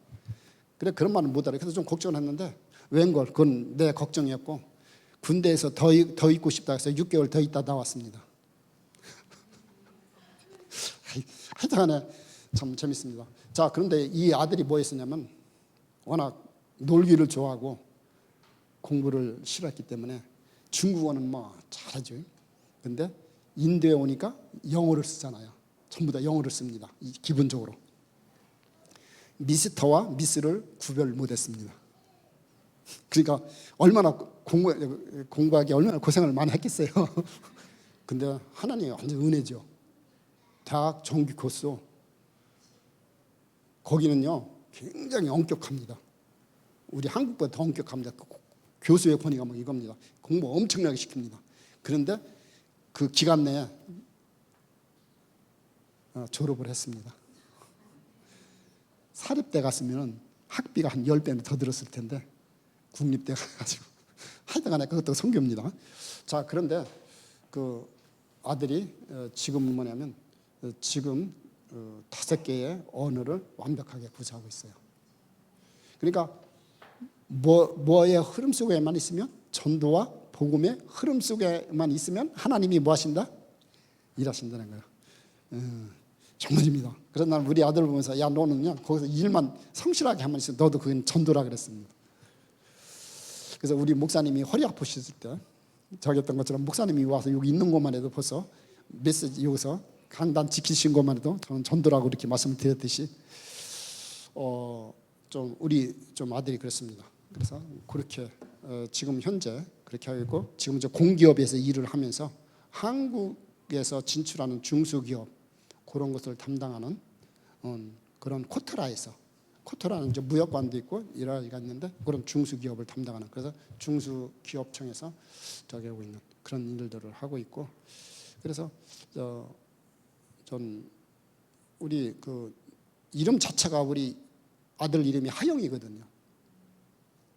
그래 그런 말은 못 알아요. 그래서 좀 걱정을 했는데 웬걸 그건 내 걱정이었고 군대에서 더 있고 싶다 해서 6개월 더 있다 나왔습니다. 하여튼간에 참 재밌습니다. 자 그런데 이 아들이 뭐 했었냐면 워낙 놀기를 좋아하고 공부를 싫어했기 때문에 중국어는 뭐 잘하죠. 근데 인도에 오니까 영어를 쓰잖아요. 전부 다 영어를 씁니다. 기본적으로 미스터와 미스를 구별 못했습니다. 그러니까 얼마나 공부하기 얼마나 고생을 많이 했겠어요. 근데 하나님이 완전 은혜죠. 대학 정규 코스 거기는요 굉장히 엄격합니다. 우리 한국보다 더 엄격합니다. 교수의 권위가 뭐 이겁니다. 공부 엄청나게 시킵니다. 그런데 그 기간 내에 졸업을 했습니다. 사립대 갔으면 학비가 한 10배는 더 들었을 텐데 국립대 가가지고 하여튼간에 그것도 성교입니다. 자 그런데 그 아들이 지금 뭐냐면 지금 5개의 언어를 완벽하게 구사하고 있어요. 그러니까 뭐의 흐름 속에만 있으면 전도와 복음의 흐름 속에만 있으면 하나님이 뭐 하신다? 일하신다는 거예요. 정말입니다. 그래서 난 우리 아들을 보면서 야 너는요 거기서 일만 성실하게 하면 있어. 너도 그건 전도라 그랬습니다. 그래서 우리 목사님이 허리 아프셨을 때 저기 했던 것처럼 목사님이 와서 여기 있는 것만 해도 벌써 메시지 여기서 강단 지키신 것만 해도 저는 전도라고 이렇게 말씀을 드렸듯이 좀 우리 좀 아들이 그랬습니다. 그래서 그렇게 지금 현재 그렇게 하고 있고 지금 이제 공기업에서 일을 하면서 한국에서 진출하는 중소기업 그런 것을 담당하는 그런 코트라는 이제 무역관도 있고 일하기가 있는데 그런 중소기업을 담당하는 그래서 중소기업청에서 저기 하고 있는 그런 일들을 하고 있고 그래서 전 우리 그 이름 자체가 우리 아들 이름이 하영이거든요.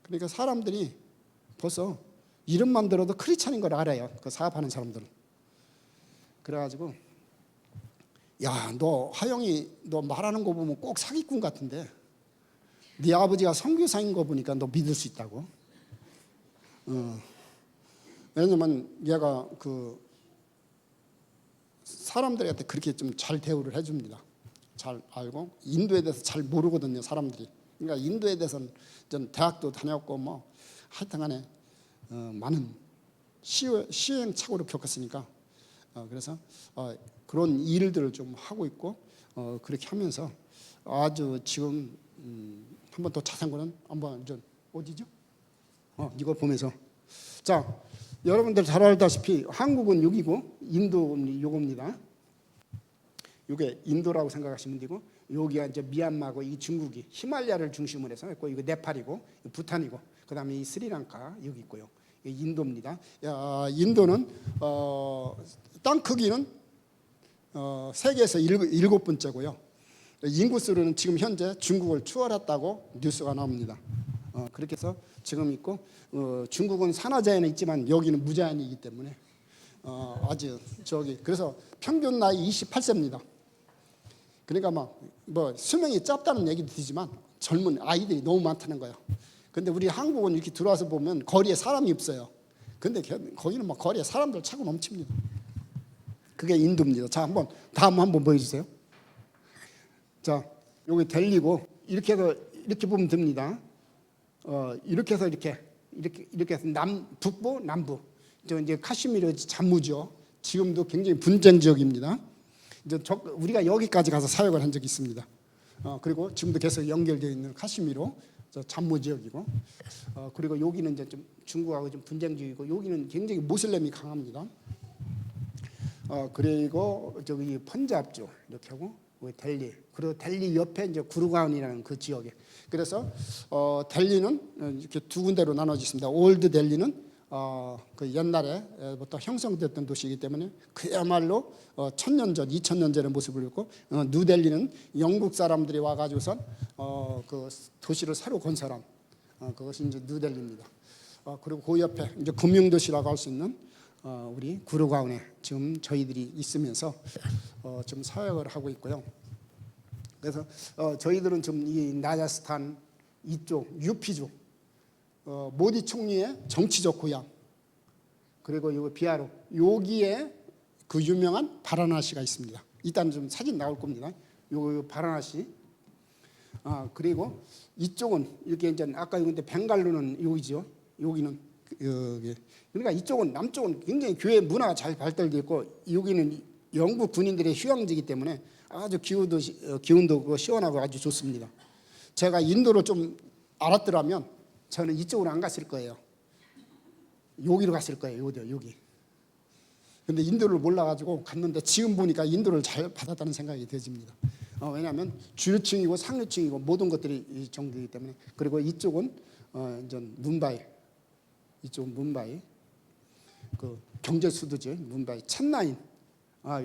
그러니까 사람들이 벌써 이름만 들어도 크리스찬인 걸 알아요. 그 사업하는 사람들은. 그래가지고 야, 너 하영이 너 말하는 거 보면 꼭 사기꾼 같은데 네 아버지가 선교사인 거 보니까 너 믿을 수 있다고. 왜냐면 얘가 그 사람들한테 그렇게 좀 잘 대우를 해줍니다. 잘 알고 인도에 대해서 잘 모르거든요 사람들이. 그러니까 인도에 대해서는 전 대학도 다녔고 뭐 하여튼간에 많은 시행착오를 겪었으니까 그래서 그런 일들을 좀 하고 있고 그렇게 하면서 아주 지금 한 번 더 자세한 거는 한번 좀 어디죠? 이거 보면서 자 여러분들 잘 알다시피 한국은 여기고 인도는 요겁니다. 이게 인도라고 생각하시면 되고 여기가 이제 미얀마고 이 중국이 히말라야를 중심으로 해서 있고 이거 네팔이고 부탄이고 그다음에 이 스리랑카 여기 있고요. 인도입니다. 인도는 땅 크기는 세계에서 7번째고요. 인구수로는 지금 현재 중국을 추월했다고 뉴스가 나옵니다. 그렇게 해서 지금 있고 중국은 산화자연에 있지만 여기는 무자연이기 때문에 아주 그래서 평균 나이 28세입니다. 그러니까 뭐 수명이 짧다는 얘기도 되지만 젊은 아이들이 너무 많다는 거예요. 근데 우리 한국은 이렇게 들어와서 보면 거리에 사람이 없어요. 근데 거기는 막 거리에 사람들 차고 넘칩니다. 그게 인도입니다. 자, 다음 한번 보여주세요. 자, 여기 델리고 이렇게 해서 이렇게 보면 됩니다. 이렇게 해서 이렇게 해서 북부, 남부. 이제 카슈미르 잠무죠. 지금도 굉장히 분쟁 지역입니다. 이제 우리가 여기까지 가서 사역을 한 적이 있습니다. 그리고 지금도 계속 연결되어 있는 카슈미르 잠무 지역이고, 그리고 여기는 이제 좀 중국하고 좀 분쟁 지역이고, 여기는 굉장히 모슬렘이 강합니다. 그리고 저기 펀잡 쪽 이렇게 하고 델리, 그리고 델리 옆에 이제 구르가운이라는 그 지역에. 그래서 델리는 이렇게 두 군데로 나눠져 있습니다. 올드 델리는 그 옛날에부터 형성됐던 도시이기 때문에 그야말로 1000년 전, 2000년 전의 모습을 입고, 뉴델리는 영국 사람들이 와가지고선 그 도시를 새로 건설한 그것이 이제 뉴델리입니다. 그리고 그 옆에 이제 금융도시라고 할 수 있는 우리 구르가운에 지금 저희들이 있으면서 좀 사역을 하고 있고요. 그래서 저희들은 좀 이 나자스탄 이쪽 유피주 모디 총리의 정치적 고향, 그리고 요 비하로 여기에 그 유명한 바라나시가 있습니다. 일단 좀 사진 나올 겁니다. 요 바라나시. 그리고 이쪽은 이렇게 이제 아까 근데 벵갈루는 여기죠. 여기는 여기. 그러니까 이쪽은 남쪽은 굉장히 교회 문화가 잘 발달되어 있고, 여기는 영국 군인들의 휴양지이기 때문에 아주 기운도 시원하고 아주 좋습니다. 제가 인도를 좀 알았더라면 저는 이쪽으로 안 갔을 거예요. 여기로 갔을 거예요. 여기. 근데 인도를 몰라가지고 갔는데 지금 보니까 인도를 잘 받았다는 생각이 들집니다. 왜냐하면 주류층이고 상류층이고 모든 것들이 이 정도이기 때문에. 그리고 이쪽은 이제 뭄바이, 이쪽은 뭄바이, 그 경제 수도죠. 뭄바이, 첸나인.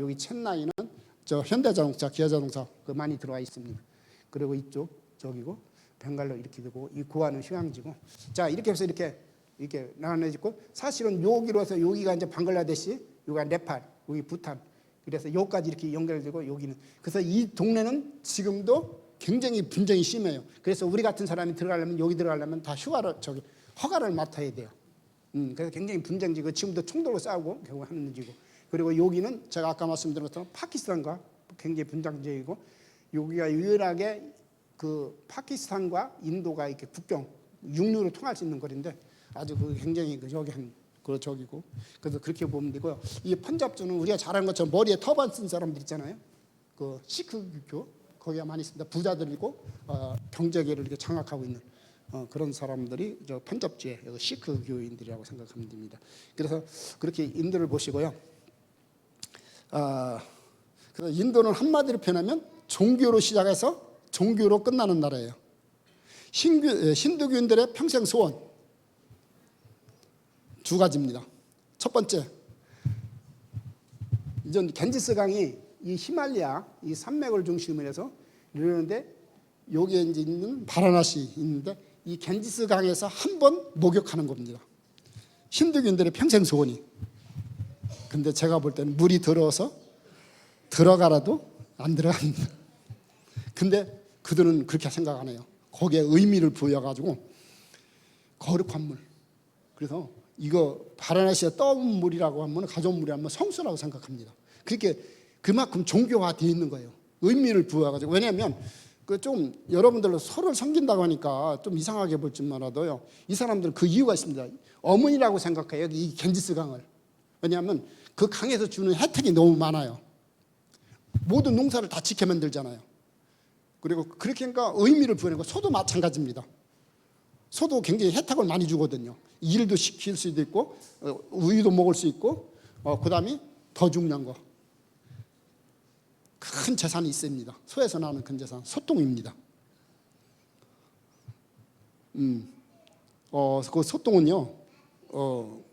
여기 첸나인은 저 현대자동차, 기아자동차 그 많이 들어와 있습니다. 그리고 이쪽 저기고 벵갈루 이렇게 되고, 이 고아는 휴양지고. 자, 이렇게 해서 이렇게 나눠지고, 사실은 여기로 해서 여기가 이제 방글라데시, 여기가 네팔, 여기 부탄. 그래서 여기까지 이렇게 연결되고 여기는. 그래서 이 동네는 지금도 굉장히 분쟁이 심해요. 그래서 우리 같은 사람이 들어가려면 여기 들어가려면 다 허가를 맡아야 돼요. 그래서 굉장히 분쟁지고 지금도 총도로 싸우고 결국 하는 지고. 그리고 여기는 제가 아까 말씀드린 것처럼 파키스탄과 굉장히 분쟁지이고, 여기가 유일하게 그 파키스탄과 인도가 이렇게 국경 육로로 통할 수 있는 거리인데 아주 그 굉장히 저기 한 그 저기고. 그래서 그렇게 보면 되고요. 이 펀잡주는 우리가 잘 아는 것처럼 머리에 터반 쓴 사람들 있잖아요. 그 시크교 거기가 많이 있습니다. 부자들이고 경제계를 이렇게 장악하고 있는 그런 사람들이 저 펀잡주의 시크교인들이라고 생각하면 됩니다. 그래서 그렇게 인도를 보시고요. 그래서 인도는 한마디로 표현하면 종교로 시작해서 종교로 끝나는 나라예요. 힌두교인들의 평생 소원 두 가지입니다. 첫 번째, 이전 겐지스 강이 이 히말라야 이 산맥을 중심으로 해서 이러는데, 여기에 이제 있는 바라나시 있는데 이 겐지스 강에서 한 번 목욕하는 겁니다. 힌두교인들의 평생 소원이. 근데 제가 볼 때는 물이 더러워서 들어가라도 안 들어갑니다. 근데 그들은 그렇게 생각 안 해요. 거기에 의미를 부여가지고 거룩한 물. 그래서 이거 바라나시에 떠온 물이라고 하면, 가져온 물이 하면 성수라고 생각합니다. 그렇게 그만큼 종교화되어 있는 거예요. 의미를 부여가지고. 왜냐하면 그 좀 여러분들로 서로를 섬긴다고 하니까 좀 이상하게 볼지 몰라도요, 이 사람들은 그 이유가 있습니다. 어머니라고 생각해요, 이 겐지스 강을. 왜냐하면 그 강에서 주는 혜택이 너무 많아요. 모든 농사를 다 지켜 만들잖아요. 그리고 그렇게 하니까 의미를 부여하는 거. 소도 마찬가지입니다. 소도 굉장히 혜택을 많이 주거든요. 일도 시킬 수도 있고 우유도 먹을 수 있고 그 다음에 더 중요한 거, 큰 재산이 있습니다. 소에서 나오는 큰 재산, 소똥입니다. 그 소똥은요,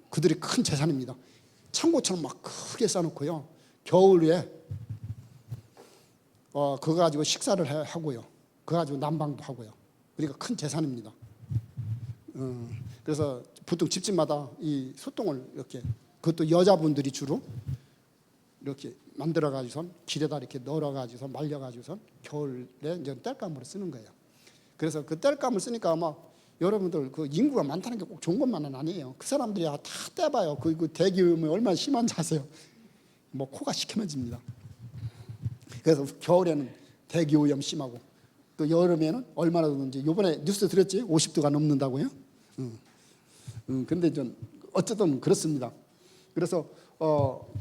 그들이 큰 재산입니다. 창고처럼 막 크게 쌓아놓고요, 겨울에 그거 가지고 식사를 하고요, 그거 가지고 난방도 하고요. 그러니까 큰 재산입니다. 그래서 보통 집집마다 이 소똥을 이렇게, 그것도 여자분들이 주로 이렇게 만들어 가지고선 길에다 이렇게 널어 가지고선 말려 가지고선 겨울에 이제 땔감으로 쓰는 거예요. 그래서 그 땔감을 쓰니까 아마 여러분들 그 인구가 많다는 게 꼭 좋은 것만은 아니에요. 그 사람들이 다 떼봐요. 그 대기오염이 얼마나 심한지 아세요? 뭐 코가 시커매집니다. 그래서 겨울에는 대기오염 심하고 또 여름에는 얼마나 더든지. 이번에 뉴스 들었지? 50도가 넘는다고요? 근데 좀 어쨌든 그렇습니다. 그래서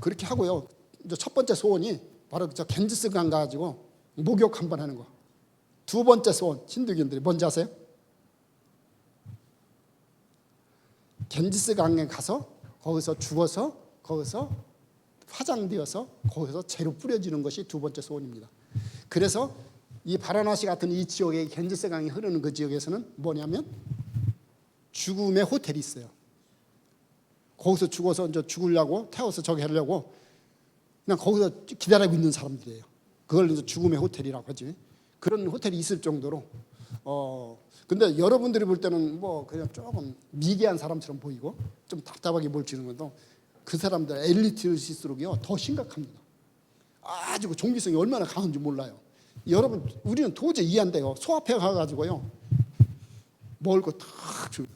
그렇게 하고요. 이제 첫 번째 소원이 바로 저 겐지스강 가지고 목욕 한번 하는 거. 두 번째 소원, 힌두교인들이 뭔지 아세요? 겐지스강에 가서 거기서 죽어서 거기서 화장되어서 거기서 재로 뿌려지는 것이 두 번째 소원입니다. 그래서 이 바라나시 같은 이 지역에 겐지스강이 흐르는 그 지역에서는 뭐냐면 죽음의 호텔이 있어요. 거기서 죽어서 이제 죽으려고 태워서 저기 하려고 그냥 거기서 기다리고 있는 사람들이에요. 그걸 이제 죽음의 호텔이라고 하지. 그런 호텔이 있을 정도로. 근데 여러분들이 볼 때는 뭐 그냥 조금 미개한 사람처럼 보이고 좀 답답하게 보이는 것도 그 사람들 엘리트일수록요 더 심각합니다. 아주 그 종기성이 얼마나 강한지 몰라요. 여러분, 우리는 도저히 이해 안 돼요. 소 앞에 가가지고요 먹을 거 탁 주고.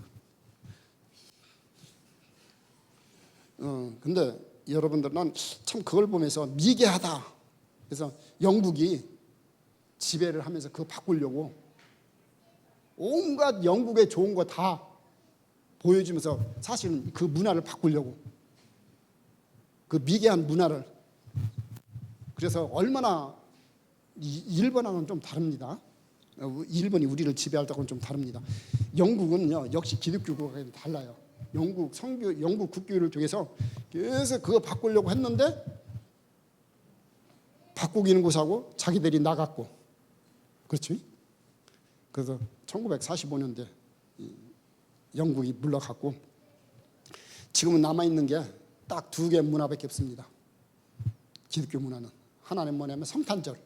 근데 여러분들은 참 그걸 보면서 미개하다. 그래서 영국이 지배를 하면서 그거 바꾸려고 온갖 영국의 좋은 거 다 보여주면서 사실은 그 문화를 바꾸려고, 그 미개한 문화를. 그래서 얼마나 일본하고는 좀 다릅니다. 일본이 우리를 지배할 때하고는 좀 다릅니다. 영국은요 역시 기독교가 달라요. 영국 국교를 통해서 계속 그거 바꾸려고 했는데 바꾸기는 곳하고 자기들이 나갔고, 그렇지? 그래서 1945년대 영국이 물러갔고 지금은 남아있는 게 딱 두 개 문화밖에 없습니다. 기독교 문화는 하나는 뭐냐면 성탄절.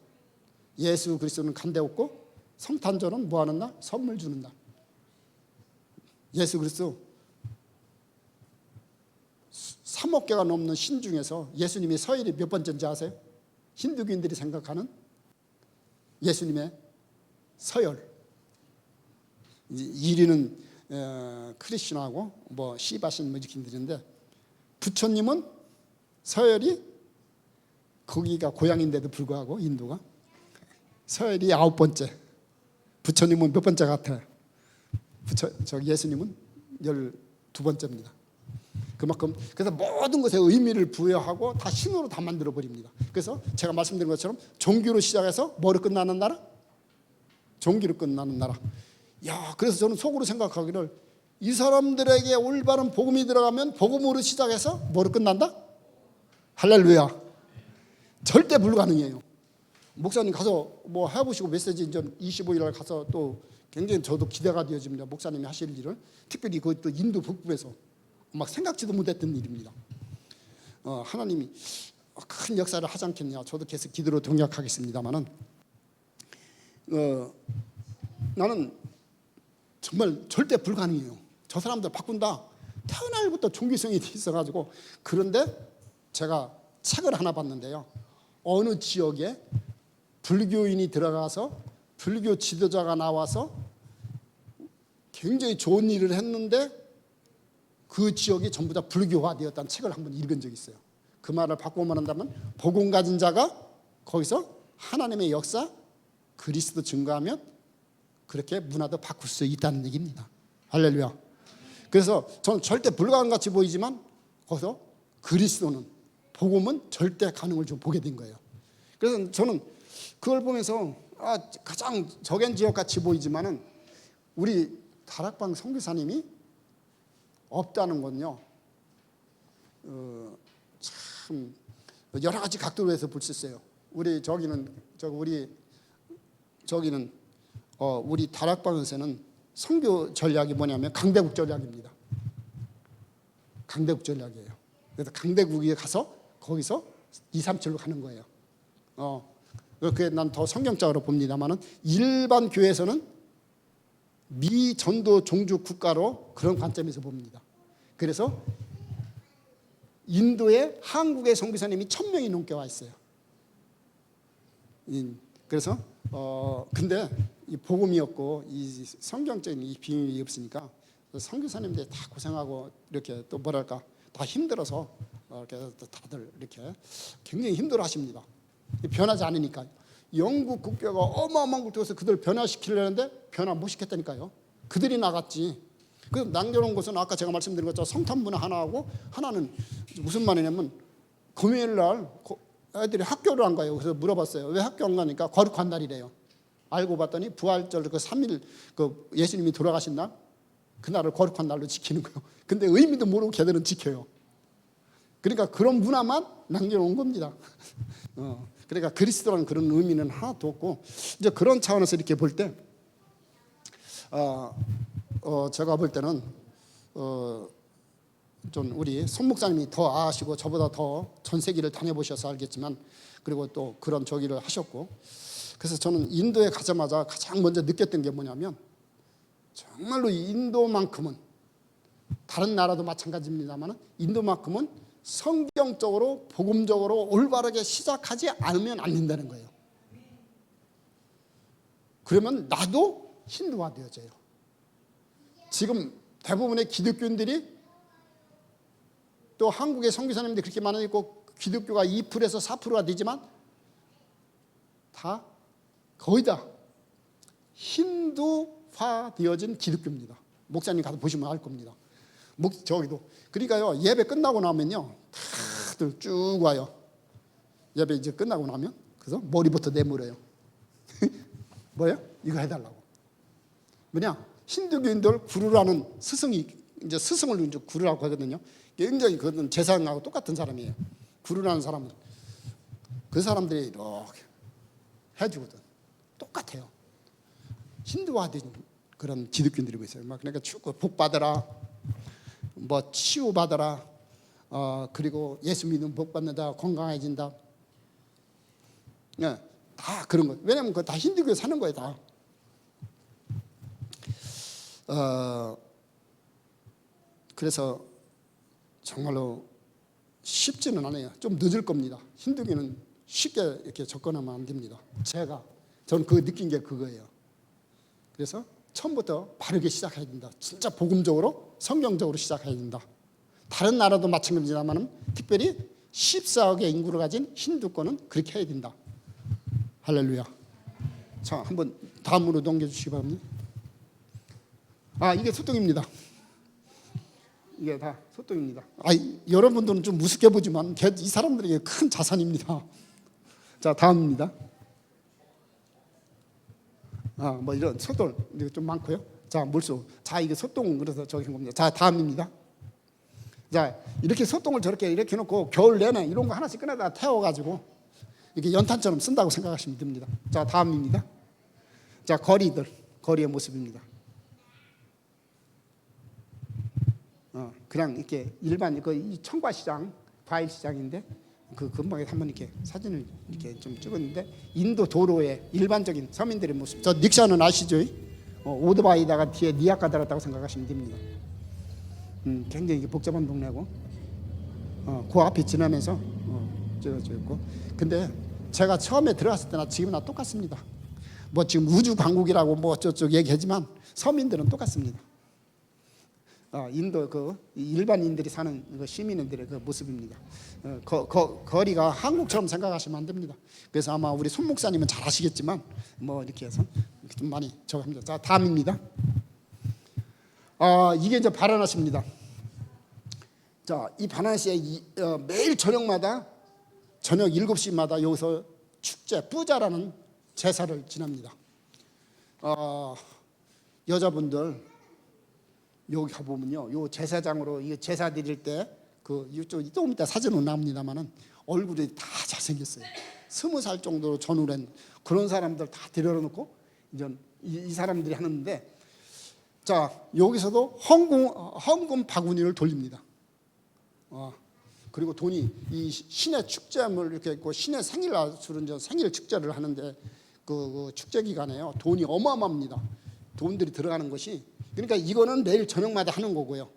예수 그리스도는 간대없고 성탄절은 뭐하는 날? 선물 주는 날. 예수 그리스도 3억 개가 넘는 신 중에서 예수님의 서열이 몇 번째인지 아세요? 힌두교인들이 생각하는 예수님의 서열. 1위는 크리스천하고 뭐 시바신 뭐 이렇게 드리는데, 부처님은 서열이 거기가 고향인데도 불구하고 인도가 서열이 9번째. 부처님은 몇 번째 같아요? 예수님은 12번째입니다. 그만큼 그래서 모든 것에 의미를 부여하고 다 신으로 다 만들어 버립니다. 그래서 제가 말씀드린 것처럼 종교로 시작해서 뭐로 끝나는 나라? 종교로 끝나는 나라. 야, 그래서 저는 속으로 생각하기를 이 사람들에게 올바른 복음이 들어가면 복음으로 시작해서 뭐로 끝난다? 할렐루야. 절대 불가능해요. 목사님 가서 뭐 해보시고 메시지 이제 25일 가서 또 굉장히 저도 기대가 되어집니다. 목사님이 하실 일을 특별히 그것도 인도 북부에서 막 생각지도 못했던 일입니다. 하나님이 큰 역사를 하지 않겠냐. 저도 계속 기도로 동역하겠습니다만은 나는 정말 절대 불가능해요. 저 사람들 바꾼다. 태어날부터 종교성이 있어가지고. 그런데 제가 책을 하나 봤는데요. 어느 지역에 불교인이 들어가서 불교 지도자가 나와서 굉장히 좋은 일을 했는데 그 지역이 전부 다 불교화되었다는 책을 한번 읽은 적이 있어요. 그 말을 바꾸어 말한다면 복음 가진 자가 거기서 하나님의 역사, 그리스도 증거하면 그렇게 문화도 바꿀 수 있다는 얘기입니다. 할렐루야. 그래서 저는 절대 불가능같이 보이지만 거기서 그리스도는, 복음은 절대 가능을 좀 보게 된 거예요. 그래서 저는 그걸 보면서 가장 적연 지역 같이 보이지만은 우리 다락방 선교사님이 없다는 건요. 참 여러 가지 각도로 해서 볼 수 있어요. 우리 다락방에서는 선교 전략이 뭐냐면 강대국 전략입니다. 강대국 전략이에요. 그래서 강대국에 가서 거기서 2, 3칠로 가는 거예요. 그게 난 더 성경적으로 봅니다만은 일반 교회에서는 미전도 종주 국가로 그런 관점에서 봅니다. 그래서 인도에 한국의 선교사님이 1,000명이 넘게 와 있어요. 그래서 근데 이 복음이었고 이 성경적인 이 비밀이 없으니까 선교사님들이 다 고생하고 이렇게 또 뭐랄까 다 힘들어서 이렇게 다들 이렇게 굉장히 힘들어하십니다. 변하지 않으니까 영국 국교가 어마어마한 걸 두어서 그들 변화시키려는데 변화 못 시켰다니까요. 그들이 나갔지. 그 남겨놓은 것은 아까 제가 말씀드린 것처럼 성탄문화 하나하고 하나는 무슨 말이냐면 금요일 날 애들이 학교를 안 가요. 그래서 물어봤어요. 왜 학교 안 가니까 거룩한 날이래요. 알고 봤더니 부활절 그 3일 그 예수님이 돌아가신 날 그날을 거룩한 날로 지키는 거예요. 근데 의미도 모르고 걔들은 지켜요. 그러니까 그런 문화만 남겨놓은 겁니다. 그러니까 그리스도라는 그런 의미는 하나도 없고 이제 그런 차원에서 이렇게 볼 때 제가 볼 때는 좀 우리 손 목사님이 더 아시고 저보다 더 전 세계를 다녀보셔서 알겠지만 그리고 또 그런 저기를 하셨고 그래서 저는 인도에 가자마자 가장 먼저 느꼈던 게 뭐냐면 정말로 인도만큼은 다른 나라도 마찬가지입니다만 인도만큼은 성경적으로 복음적으로 올바르게 시작하지 않으면 안 된다는 거예요. 그러면 나도 힌두화 되어져요. 지금 대부분의 기독교인들이 또 한국의 선교사님들이 그렇게 많으니까 기독교가 2%에서 4%가 되지만 다 거의 다 힌두화 되어진 기독교입니다. 목사님 가서 보시면 알 겁니다. 저기도 그러니까요 예배 끝나고 나면요 다들 쭉 와요. 예배 이제 끝나고 나면 그래서 머리부터 내물어요. 뭐예요? 이거 해달라고. 뭐냐? 힌두교인들 구루라는 스승이 이제 스승을 이제 구루라고 하거든요. 굉장히 그건 제사장하고 똑같은 사람이에요. 구루라는 사람은 그 사람들이 이렇게 해주거든. 똑같아요. 힌두화된 그런 기독교인들이 있어요. 막 그러니까 복 받아라, 뭐 치유 받아라, 그리고 예수 믿으면 복 받는다, 건강해진다. 네, 다 그런 거. 왜냐면 그거 다 힌두교에 사는 거예요, 다. 그래서 정말로 쉽지는 않아요. 좀 늦을 겁니다. 힌두교는 쉽게 이렇게 접근하면 안 됩니다. 저는 그 느낀 게 그거예요. 그래서 처음부터 바르게 시작해야 된다. 진짜 복음적으로 성경적으로 시작해야 된다. 다른 나라도 마찬가지지만 특별히 14억의 인구를 가진 힌두권은 그렇게 해야 된다. 할렐루야. 자, 한번 다음으로 넘겨주시기 바랍니다. 이게 소똥입니다. 이게 다 소똥입니다. 여러분들은 좀 우습게 보지만 이 사람들에게 큰 자산입니다. 자, 다음입니다. 뭐 이런 소똥 이거 좀 많고요. 자, 물소. 자, 이게 소똥 그래서 저기 한 겁니다. 자, 다음입니다. 자, 이렇게 소똥을 저렇게 이렇게 놓고 겨울 내내 이런 거 하나씩 꺼내다 태워가지고 이렇게 연탄처럼 쓴다고 생각하시면 됩니다. 자, 다음입니다. 자, 거리의 모습입니다. 그냥 이렇게 일반 이 청과시장, 과일시장인데 그 근방에 한번 이렇게 사진을 이렇게 좀 찍었는데 인도 도로의 일반적인 서민들의 모습. 저 닉샤는 아시죠? 오토바이다가 뒤에 니아카 달았다고 생각하시면 됩니다. 굉장히 복잡한 동네고, 그 앞에 지나면서 찍어져 있고. 근데 제가 처음에 들어갔을 때나 지금이나 똑같습니다. 뭐 지금 우주 강국이라고 뭐 저쪽 얘기하지만 서민들은 똑같습니다. 인도 일반인들이 사는 시민들의 그 모습입니다. 거리가 한국처럼 생각하시면 안 됩니다. 그래서 아마 우리 손 목사님은 잘 아시겠지만 뭐 이렇게 해서 이렇게 좀 많이 적합니다. 자, 다음입니다. 이게 이제 바라나시입니다. 자, 이 바라나시에 매일 저녁마다 저녁 7시마다 여기서 축제 뿌자라는 제사를 지냅니다. 여자분들 여기 가보면요, 요 제사장으로 이 제사 드릴 때 조금 이따 사진은 나옵니다만은 얼굴이 다 잘생겼어요. 20살 정도로 전후된 그런 사람들 다 데려놓고 이제 이 사람들이 하는데, 자 여기서도 헌금 바구니를 돌립니다. 그리고 돈이 이 신의 축제물 이렇게 있고 신의 생일날술은 생일 축제를 하는데 그 축제 기간에요 돈이 어마어마합니다. 돈들이 들어가는 것이, 그러니까 이거는 매일 저녁마다 하는 거고요.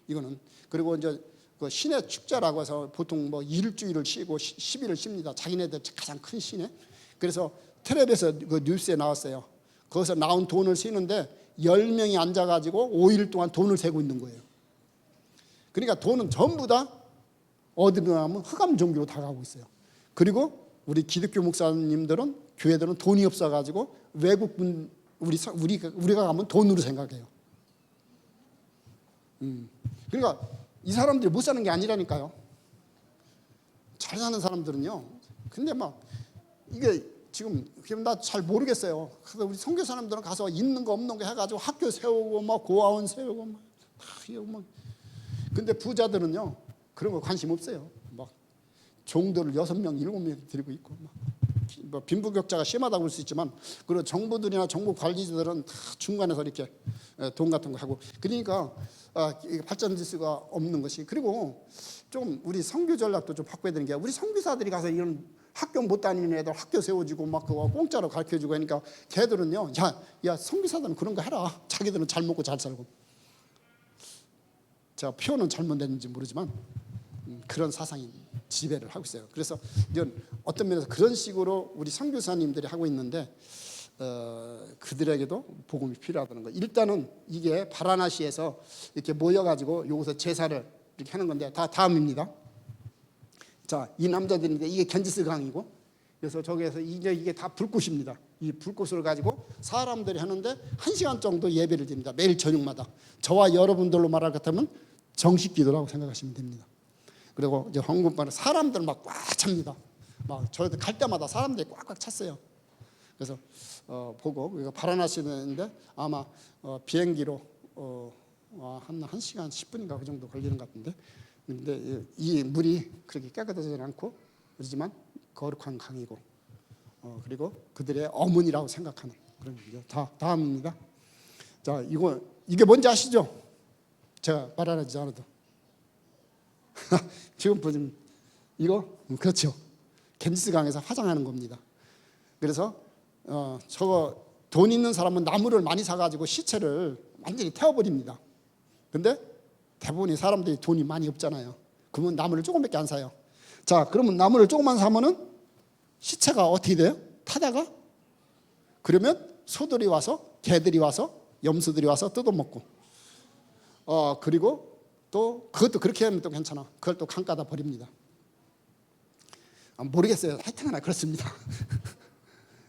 이거는 그리고 이제 그 신의 축제라고 해서 보통 뭐 일주일을 쉬고 10일을 쉽니다. 자기네들 가장 큰 신에. 그래서 텔레비에서 그 뉴스에 나왔어요. 거기서 나온 돈을 쓰는데 10명이 앉아가지고 5일 동안 돈을 세고 있는 거예요. 그러니까 돈은 전부 다 어디로 가면 흑암 종교로 다가오고 있어요. 그리고 우리 기독교 목사님들은 교회들은 돈이 없어가지고 외국분 우리가 가면 돈으로 생각해요. 그러니까 이 사람들이 못 사는 게 아니라니까요. 잘 사는 사람들은요. 근데 막 이게 지금 나 잘 모르겠어요. 그래서 우리 선교 사람들은 가서 있는 거 없는 거 해가지고 학교 세우고 막 고아원 세우고 막 근데 부자들은요 그런 거 관심 없어요. 막 종들을 6명, 7명 데리고 있고 뭐 빈부격차가 심하다고 볼 수 있지만, 그리고 정부들이나 정부 관리자들은 다 중간에서 이렇게 돈 같은 거 하고, 그러니까 발전 지수가 없는 것이. 그리고 좀 우리 선교 전략도 좀 바꿔야 되는 게, 우리 선교사들이 가서 이런 학교 못 다니는 애들 학교 세워주고 막 그거 공짜로 가르쳐주고 하니까 걔들은요, 야 선교사들은 그런 거 해라. 자기들은 잘 먹고 잘 살고. 제가 표현은 잘못됐는지 모르지만 그런 사상이 지배를 하고 있어요. 그래서 이런 어떤 면에서 그런 식으로 우리 선교사님들이 하고 있는데 그들에게도 복음이 필요하다는 거. 일단은 이게 바라나시에서 이렇게 모여가지고 여기서 제사를 이렇게 하는 건데, 다음입니다. 자, 이 남자들인데 이게 겐지스 강이고, 그래서 저기에서 이게 다 불꽃입니다. 이 불꽃을 가지고 사람들이 하는데 1시간 정도 예배를 드립니다. 매일 저녁마다. 저와 여러분들로 말할 것 같으면 정식 기도라고 생각하시면 됩니다. 그리고 이제 헌금판에 사람들 막 꽉 찹니다. 막 저희도 갈 때마다 사람들이 꽉꽉 찼어요. 그래서 보고 이거 바라나시는데 아마 비행기로 한 1시간 10분인가 그 정도 걸리는 것 같은데, 근데 이 물이 그렇게 깨끗하지 않고 그렇지만 거룩한 강이고, 그리고 그들의 어머니라고 생각하는 그런 게 다음입니다. 자, 이게 뭔지 아시죠? 제가 말하지 않아도 지금 보시면 이거 그렇죠. 겐지스 강에서 화장하는 겁니다. 그래서 저거 돈 있는 사람은 나무를 많이 사가지고 시체를 완전히 태워버립니다. 근데 대부분의 사람들이 돈이 많이 없잖아요. 그러면 나무를 조금밖에 안 사요. 자, 그러면 나무를 조금만 사면은 시체가 어떻게 돼요? 타다가 그러면 소들이 와서, 개들이 와서, 염소들이 와서 뜯어먹고, 그리고 또 그것도 그렇게 하면 또 괜찮아. 그걸 또 강가다 버립니다. 모르겠어요. 하여튼간에 그렇습니다.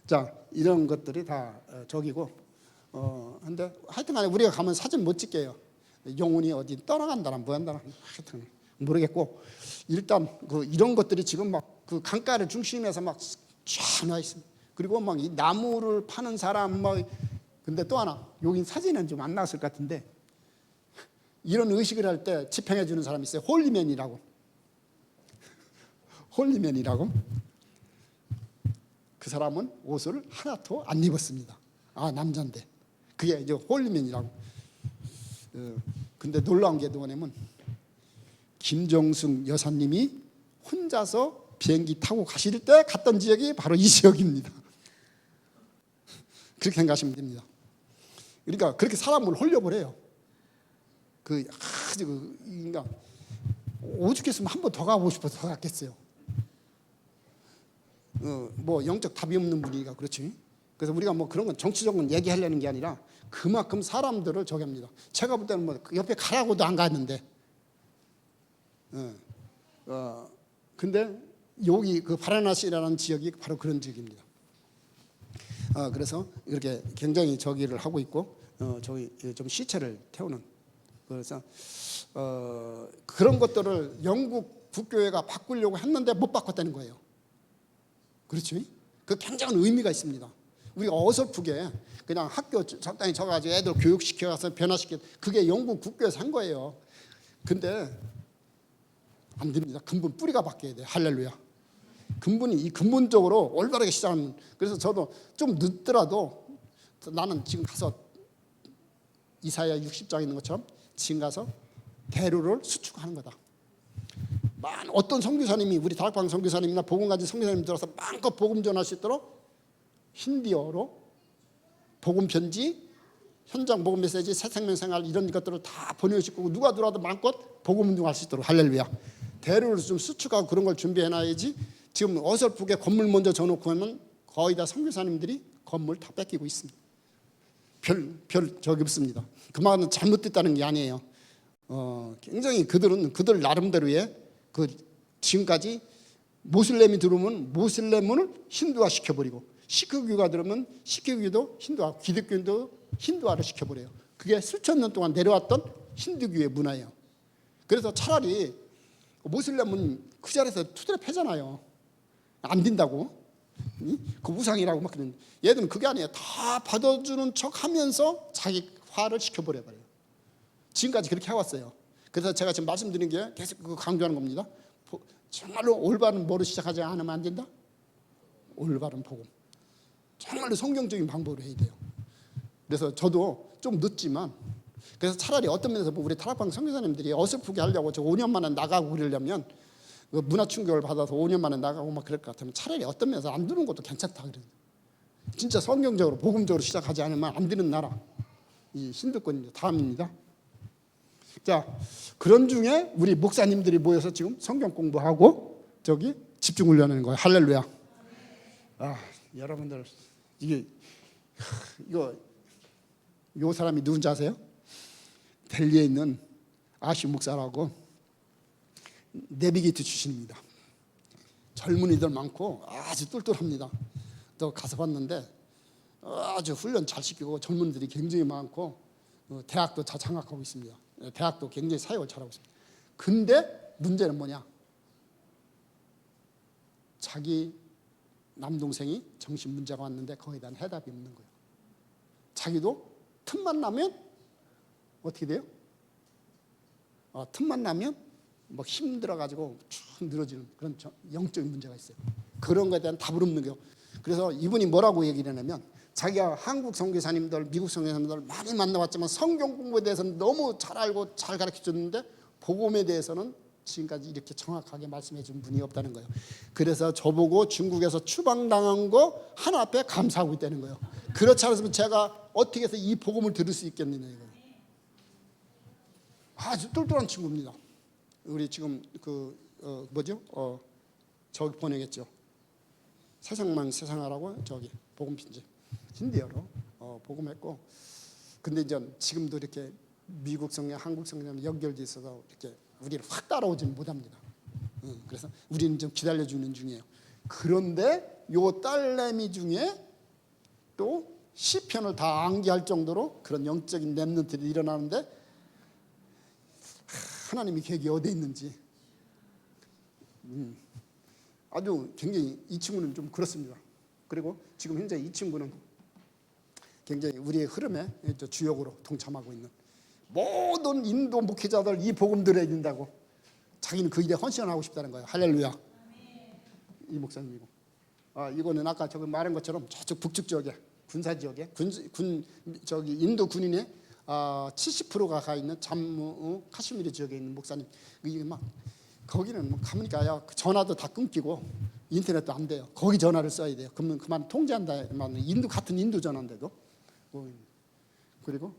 자, 이런 것들이 다 저기고, 근데 하여튼간에 우리가 가면 사진 못 찍게요. 영혼이 어디 떠나간다나 뭐한다나 하여튼 모르겠고, 일단 이런 것들이 지금 막 그 강가를 중심에서 막 쫙 나 있습니다. 그리고 막 이 나무를 파는 사람 막, 근데 또 하나, 여기 사진은 좀 안 나왔을 것 같은데, 이런 의식을 할 때 집행해 주는 사람이 있어요. 홀리맨이라고. 홀리맨이라고. 그 사람은 옷을 하나도 안 입었습니다. 남자인데. 그게 이제 홀리맨이라고. 근데 놀라운 게 뭐냐면, 김정숙 여사님이 혼자서 비행기 타고 가실 때 갔던 지역이 바로 이 지역입니다. 그렇게 생각하시면 됩니다. 그러니까 그렇게 사람을 홀려버려요. 그러니까 오죽했으면 한 번 더 가보고 싶어서 더 갔겠어요. 뭐 영적 답이 없는 분위기가 그렇지. 그래서 우리가 뭐 그런 건 정치적인 얘기하려는 게 아니라 그만큼 사람들을 저기 합니다. 제가 볼 때는 뭐 옆에 가라고도 안 갔는데, 근데 여기 그 바라나시라는 지역이 바로 그런 지역입니다. 그래서 이렇게 굉장히 저기를 하고 있고, 저기 좀 시체를 태우는. 그래서 그런 것들을 영국 국교회가 바꾸려고 했는데 못 바꿨다는 거예요. 그렇죠? 그 굉장한 의미가 있습니다. 우리가 어설프게 그냥 학교 적당히 적어가지고 애들 교육시켜서 변화시켜, 그게 영국 국교에서 한 거예요. 근데 안 됩니다. 근본 뿌리가 바뀌어야 돼요. 할렐루야. 이 근본적으로 올바르게 시작하는. 그래서 저도 좀 늦더라도 나는 지금 가서 이사야 60장 있는 것처럼 지금 가서 대로를 수축하는 거다. 어떤 선교사님이, 우리 다락방 선교사님이나 복음 가진 선교사님 들어서 마음껏 복음 전할 수 있도록 힌디어로 복음 편지, 현장 복음 메시지, 새 생명 생활 이런 것들을 다 번역시키고 누가 들어와도 마음껏 복음 운동할 수 있도록 할렐루야. 대로를 좀 수축하고 그런 걸 준비해놔야지. 지금 어설프게 건물 먼저 져놓고 하면 거의 다 선교사님들이 건물 다 뺏기고 있습니다. 별 적이 없습니다. 그 말은 잘못됐다는 게 아니에요. 굉장히 그들 나름대로의 그 지금까지 모슬렘이 들어오면 모슬렘을 힌두화 시켜버리고, 시크교가 들어오면 시크교도 힌두화, 기독교도 힌두화를 시켜버려요. 그게 수천 년 동안 내려왔던 힌두교의 문화예요. 그래서 차라리 모슬렘은 그 자리에서 투드려 패잖아요. 안 된다고. 그 우상이라고 막 그러는. 얘들은 그게 아니에요. 다 받아주는 척 하면서 자기화를 시켜버려요. 지금까지 그렇게 해왔어요. 그래서 제가 지금 말씀드린 게 계속 그거 강조하는 겁니다. 정말로 올바른 뭐로 시작하지 않으면 안 된다? 올바른 복음. 정말로 성경적인 방법으로 해야 돼요. 그래서 저도 좀 늦지만, 그래서 차라리 어떤 면에서 우리 다락방 선교사님들이 어설프게 하려고 저 5년 만에 나가고 그러려면, 그 문화 충격을 받아서 5년 만에 나가고 막 그럴 것 같으면 차라리 어떤 면에서 안 두는 것도 괜찮다 그래요. 진짜 성경적으로 복음적으로 시작하지 않으면 안 되는 나라, 이 힌두권입니다. 다음입니다. 자, 그런 중에 우리 목사님들이 모여서 지금 성경 공부하고 저기 집중 훈련하는 거예요. 할렐루야. 여러분들 이거 요 사람이 누군지 아세요? 델리에 있는 아시 목사라고 내비게이터 출신입니다. 젊은이들 많고 아주 똘똘합니다. 또 가서 봤는데 아주 훈련 잘 시키고 젊은이들이 굉장히 많고 대학도 다 장악하고 있습니다. 대학도 굉장히 사역을 잘하고 있습니다. 근데 문제는 뭐냐? 자기 남동생이 정신 문제가 왔는데 거기에 대한 해답이 없는 거예요. 자기도 틈만 나면 어떻게 돼요? 틈만 나면 막 힘들어가지고 쭉 늘어지는 그런 영적인 문제가 있어요. 그런 거에 대한 답을 없는 거예요. 그래서 이분이 뭐라고 얘기를 하냐면, 자기가 한국 선교사님들, 미국 선교사님들 많이 만나봤지만 성경 공부에 대해서는 너무 잘 알고 잘 가르쳐줬는데 복음에 대해서는 지금까지 이렇게 정확하게 말씀해 준 분이 없다는 거예요. 그래서 저보고 중국에서 추방당한 거 하나 앞에 감사하고 있다는 거예요. 그렇지 않았으면 제가 어떻게 해서 이 복음을 들을 수 있겠느냐 이거예요. 아주 똘똘한 친구입니다. 우리 지금 저기 보내겠죠. 세상만 세상하라고 저기 복음 편지 힌디어로 복음했고, 근데 이제 지금도 이렇게 미국 성경, 한국 성경 연결돼 있어서 이렇게 우리를 확 따라오지는 못합니다. 그래서 우리는 좀 기다려주는 중이에요. 그런데 요 딸내미 중에 또 시편을 다 암기할 정도로 그런 영적인 렘넌트들이 일어나는데, 하나님의 계획이 어디에 있는지 아주 굉장히, 이 친구는 좀 그렇습니다. 그리고 지금 현재 이 친구는 굉장히 우리의 흐름에 주역으로 동참하고 있는, 모든 인도 목회자들 이 복음 들어야 된다고 자기는 그 일에 헌신하고 싶다는 거예요. 할렐루야. 이 목사님이고, 이거는 아까 저기 말한 것처럼 저쪽 북측 지역에, 군사 지역에 저기 인도 군인의 70%가 가 있는 잠무 카슈미르 지역에 있는 목사님. 이게 막 거기는 가보니까 전화도 다 끊기고 인터넷도 안 돼요. 거기 전화를 써야 돼요. 그러면 그만 통제한다. 같은 인도 전화인데도. 그리고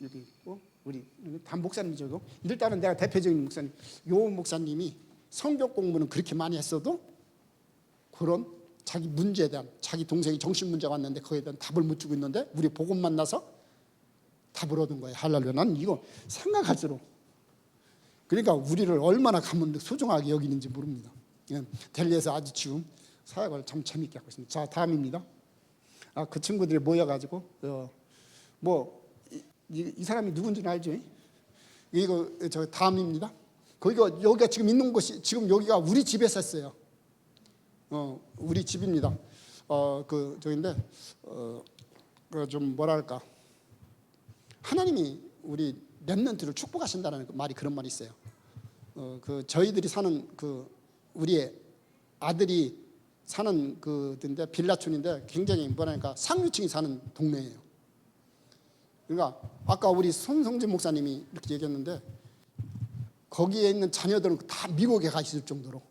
여기 있고 우리 단 목사님이죠. 일단은 내가 대표적인 목사님, 요 목사님이 성경 공부는 그렇게 많이 했어도 그런 자기 문제에 대한, 자기 동생이 정신 문제가 왔는데 거기에 대한 답을 못 주고 있는데 우리 복음 만나서 답을 얻은 거예요. 할렐루야. 난 이거 생각할수록, 그러니까 우리를 얼마나 가면 소중하게 여기는지 모릅니다. 델리에서 아주 지금 사역을 참 재밌게 하고 있습니다. 자, 다음입니다. 그 친구들이 모여가지고 이 사람이 누군지는 알죠? 이거 저 다음입니다. 여기가 지금 있는 곳이, 지금 여기가 우리 집에서 했어요. 우리 집입니다. 그 저인데 그 좀 뭐랄까, 하나님이 우리 렘넌트를 축복하신다는 말이, 그런 말이 있어요. 그 저희들이 사는 그 우리의 아들이 사는 그인데 빌라촌인데 굉장히 뭐랄까 상류층이 사는 동네예요. 그러니까 아까 우리 손성진 목사님이 이렇게 얘기했는데 거기에 있는 자녀들은 다 미국에 가 있을 정도로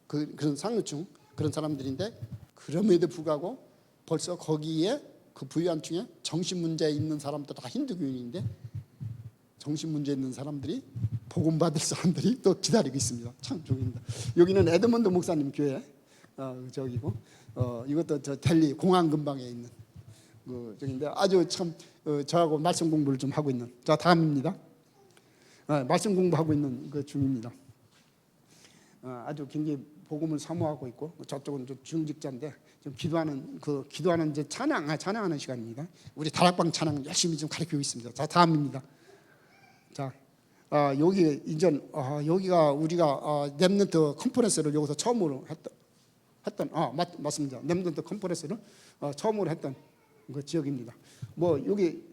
그런 상류층 그런 사람들인데, 그럼에도 불구하고 벌써 거기에 그 부유한층에 정신 문제 있는 사람도 다 힌두교인인데 정신 문제 있는 사람들이 복음 받을 사람들이 또 기다리고 있습니다. 참 좋습니다. 여기는 에드먼드 목사님 교회 저기고 이것도 저 델리 공항 근방에 있는 그 저기인데 아주 참 저하고 말씀 공부를 좀 하고 있는, 자 다음입니다. 말씀 공부하고 있는 그 중입니다. 아주 굉장히 복음을 사모하고 있고, 저쪽은 좀 중직자인데 좀 기도하는 이제 찬양하는 시간입니다. 우리 다락방 찬양 열심히 좀 가르치고 있습니다. 자 다음입니다. 자 여기 이제 여기가 우리가 렘넌트 컨퍼런스를 여기서 처음으로 했던 맞습니다. 렘넌트 컨퍼런스를 처음으로 했던 그 지역입니다. 뭐 여기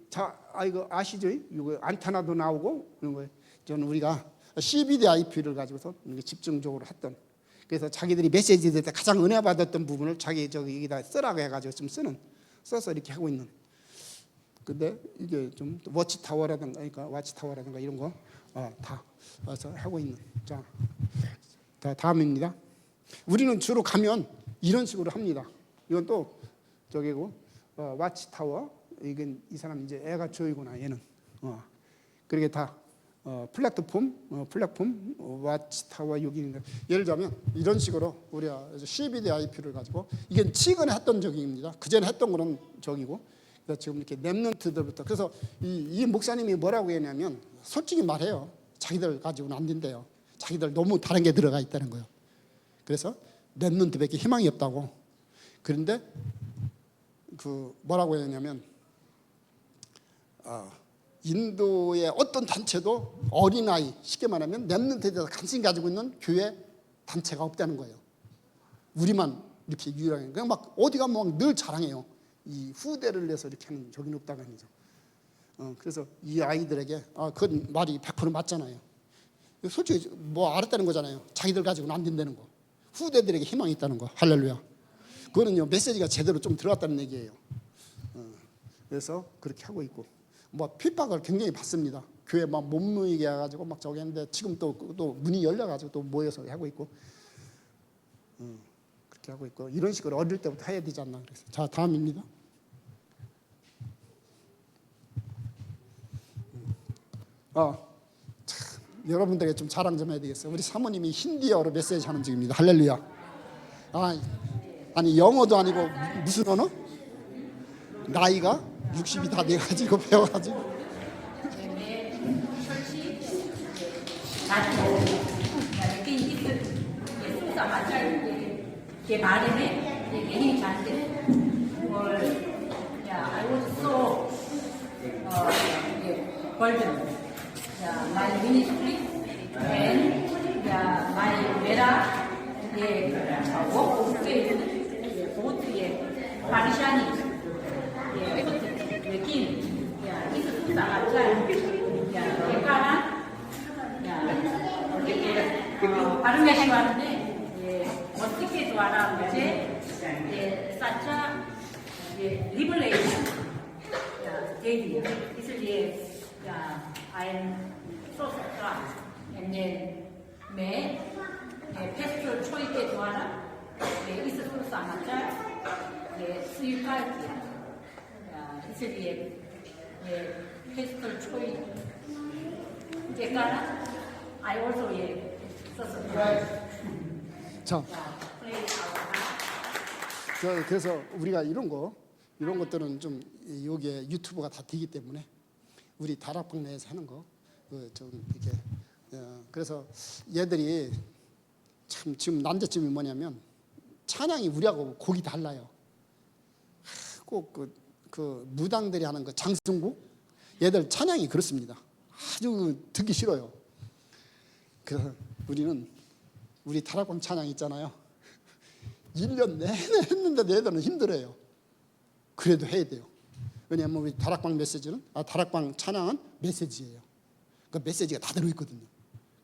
이거 아시죠? 이거 안테나도 나오고 이런 거. 저는 우리가 CBDIP를 가지고서 집중적으로 했던, 그래서 자기들이 메시지 될 때 가장 은혜 받았던 부분을 자기 여기다 쓰라고 해가지고 좀 써서 이렇게 하고 있는. 근데 이게 좀 워치타워라든가 이런 거 다 하고 있는. 자 다음입니다. 우리는 주로 가면 이런 식으로 합니다. 이건 또 저기고 와치타워, 이건 이 사람 이제 애가 조이구나 얘는. 그렇게 다 플랫폼 와치타워 여기 있는. 예를 들면 이런 식으로 우리가 CBDIP를 가지고, 이게 최근에 했던 적입니다. 그전에 했던 거는 저기고, 지금 이렇게 렘넌트들부터. 그래서 이 목사님이 뭐라고 했냐면 솔직히 말해요. 자기들 가지고는 안 된대요. 자기들 너무 다른 게 들어가 있다는 거예요. 그래서 렘넌트밖에 희망이 없다고. 그런데 그 뭐라고 했냐면 인도의 어떤 단체도 어린아이, 쉽게 말하면 렘넌트에 대해서 관심 가지고 있는 교회 단체가 없다는 거예요. 우리만 이렇게 유일하게. 그냥 막 어디 가면 늘 자랑해요. 이 후대를 내서 이렇게 하는 적이 없다고 하면서. 그래서 이 아이들에게 그건 말이 100% 맞잖아요. 솔직히 뭐 알았다는 거잖아요. 자기들 가지고는 안 된다는 거. 후대들에게 희망이 있다는 거. 할렐루야. 그거는요 메시지가 제대로 좀 들어갔다는 얘기예요. 그래서 그렇게 하고 있고, 뭐 핍박을 굉장히 받습니다. 교회 막 못 모이게 해가지고 막 저기 했는데 지금 또 문이 열려가지고 또 모여서 하고 있고, 그렇게 하고 있고, 이런 식으로 어릴 때부터 해야 되지 않나. 그래서 자 다음입니다. 참, 여러분들에게 좀 자랑 좀 해야 되겠어요. 우리 사모님이 힌디어로 메시지 하는 중입니다. 할렐루야. 아니 영어도 아니고 무슨 언어? 나이가 60이 다 돼가지고 배워가지고. के बारे में यही जानते हैं। और I was so burdened my ministry and my मेरा ये work उसके बहुत ये परेशानी लेकिन इस समाचार के कारण परमेश्वर ने मसीह के द्वारा मुझे ये सच्चा ये रिवलेशन दे दिया, इसलिए I am so surprised. And then मैं पेस्टर चोई के द्वारा इस समाचार स्वीकार किया, इसलिए पेस्टर चोई के कारण I also so surprised. 자, 그래서 우리가 이런 것들은 좀 여기에 유튜브가 다 되기 때문에 우리 다락방 내에서 하는 거 좀 이렇게. 그래서 얘들이 참 지금 난제점이 뭐냐면 찬양이 우리하고 곡이 달라요. 꼭 그 무당들이 하는 그 장승곡, 얘들 찬양이 그렇습니다. 아주 듣기 싫어요. 그래서 우리 다락방 찬양 있잖아요. 1년 내내 했는데도 애들은 힘들어요. 그래도 해야 돼요. 왜냐하면 우리 다락방 메시지는 다락방 찬양은 메시지예요. 그 메시지가 다 들어있거든요.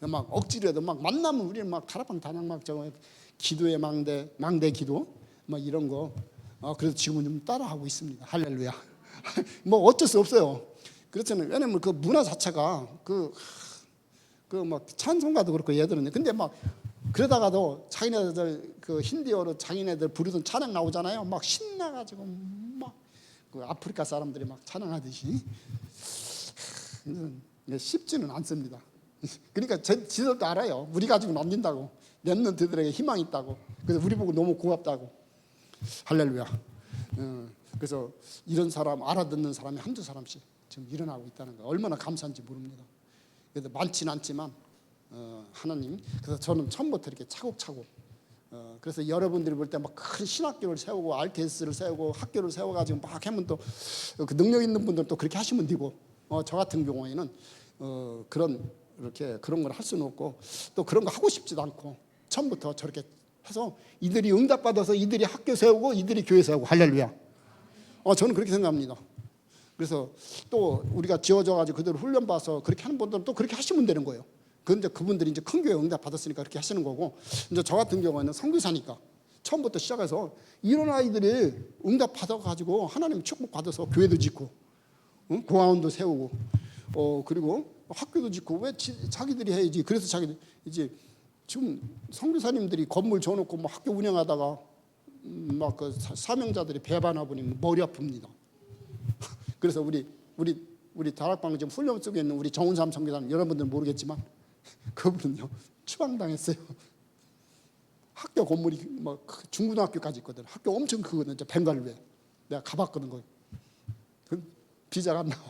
막 억지로 해도 막 만나면 우리는 막 다락방 찬양 막 저거 기도의 망대 기도 막 이런 거. 그래서 지금은 좀 따라하고 있습니다. 할렐루야. 뭐 어쩔 수 없어요. 그렇잖아요. 왜냐면 그 문화 자체가 그 막 찬송가도 그렇고 얘들은 근데 막 그러다가도 자기네들 그 힌디어로 자기네들 부르던 찬양 나오잖아요. 막 신나가지고 막 그 아프리카 사람들이 막 찬양하듯이 쉽지는 않습니다. 그러니까 지들도 알아요. 우리 가지고는 안 된다고. 렘넌트들에게 희망이 있다고. 그래서 우리 보고 너무 고맙다고. 할렐루야. 그래서 이런 사람 알아듣는 사람이 한두 사람씩 지금 일어나고 있다는 거 얼마나 감사한지 모릅니다. 그래도 많지는 않지만 하나님. 그래서 저는 처음부터 이렇게 차곡차곡 그래서 여러분들이 볼 때 막 큰 신학교를 세우고 RKS를 세우고 학교를 세워가지고 막 하면 또 그 능력 있는 분들은 또 그렇게 하시면 되고 저 같은 경우에는 그런 걸 할 수는 없고 또 그런 거 하고 싶지도 않고 처음부터 저렇게 해서 이들이 응답받아서 이들이 학교 세우고 이들이 교회 세우고 할렐루야. 저는 그렇게 생각합니다. 그래서 또 우리가 지어져가지고 그대로 훈련받아서 그렇게 하는 분들은 또 그렇게 하시면 되는 거예요. 그런데 그분들이 이제 큰 교회 응답 받았으니까 그렇게 하시는 거고, 이제 저 같은 경우에는 선교사니까 처음부터 시작해서 이런 아이들이 응답 받아가지고 하나님 축복 받아서 교회도 짓고, 고아원도 세우고, 그리고 학교도 짓고 왜 자기들이 해야지? 그래서 자기들 이제 지금 선교사님들이 건물 줘놓고 뭐 학교 운영하다가 막 그 사명자들이 배반하 보니 머리 아픕니다. 그래서 우리 다락방 지금 훈련 속에 있는 우리 정운삼 선교사님 여러분들은 모르겠지만 그분은요 추방당했어요. 학교 건물이 뭐 중고등학교까지 있거든. 학교 엄청 크거든. 이제 벵갈루에 내가 가봤거든 거기. 비자가 안 나와.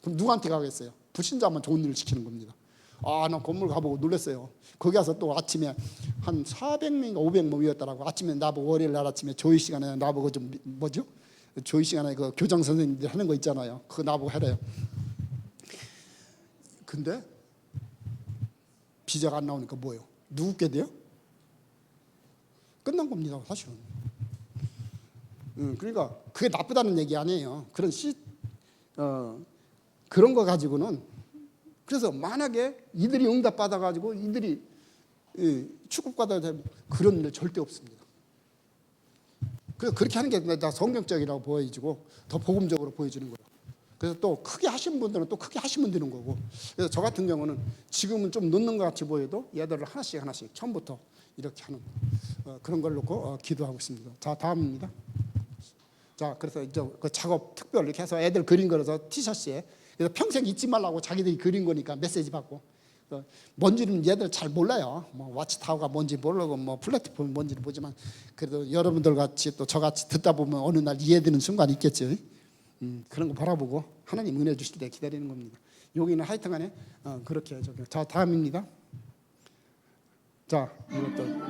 그럼 누구한테 가겠어요? 불신자만 좋은 일을 시키는 겁니다. 나 건물 가보고 놀랐어요. 거기 가서 또 아침에 한 400명인가 500명이었더라고. 아침에 나보고 월요일 날 아침에 조회 시간에 나보고 좀 뭐죠? 조회 시간에 그 교장 선생님들 하는 거 있잖아요. 그거 나보고 해래요. 근데 비자가 안 나오니까 뭐예요? 누구께 돼요? 끝난 겁니다, 사실은. 그러니까 그게 나쁘다는 얘기 아니에요. 그런 거 가지고는 그래서 만약에 이들이 응답 받아가지고 이들이 축복받아야 되면 그런 일 절대 없습니다. 그래서 그렇게 하는 게 다 성경적이라고 보여지고 더 복음적으로 보여지는 거예요. 그래서 또 크게 하신 분들은 또 크게 하시면 되는 거고. 그래서 저 같은 경우는 지금은 좀 늦는 것 같이 보여도 얘들을 하나씩 처음부터 이렇게 하는 그런 걸 놓고 기도하고 있습니다. 자, 다음입니다. 자, 그래서 이제 그 작업 특별 이렇게 해서 애들 그린 거라서 티셔츠에 그래서 평생 잊지 말라고 자기들이 그린 거니까 메시지 받고 뭔지는 얘들 잘 몰라요. 뭐 와치타워가 뭔지 모르고 뭐 플랫폼이 뭔지를 보지만 그래도 여러분들 같이 또 저같이 듣다 보면 어느 날 이해되는 순간이 있겠죠. 그런 거 바라보고 하나님 은혜 주실 때 기다리는 겁니다. 여기는 하여튼간에 그렇게 자, 다음입니다. 자, 이것도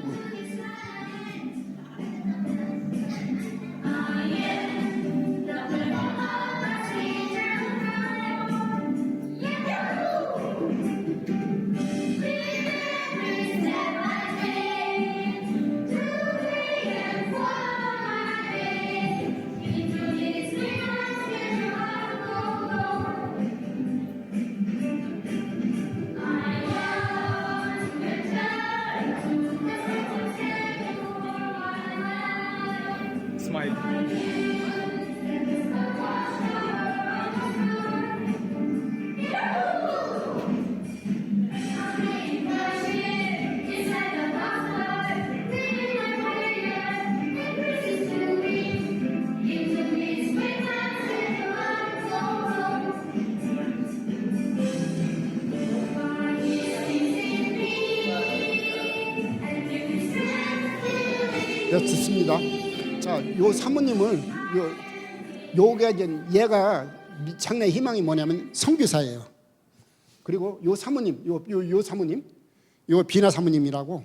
듣습니다. 자, 요 사모님을 요게 이제 얘가 장래 희망이 뭐냐면 선교사예요. 그리고 요 사모님, 요 사모님, 요 비나 사모님이라고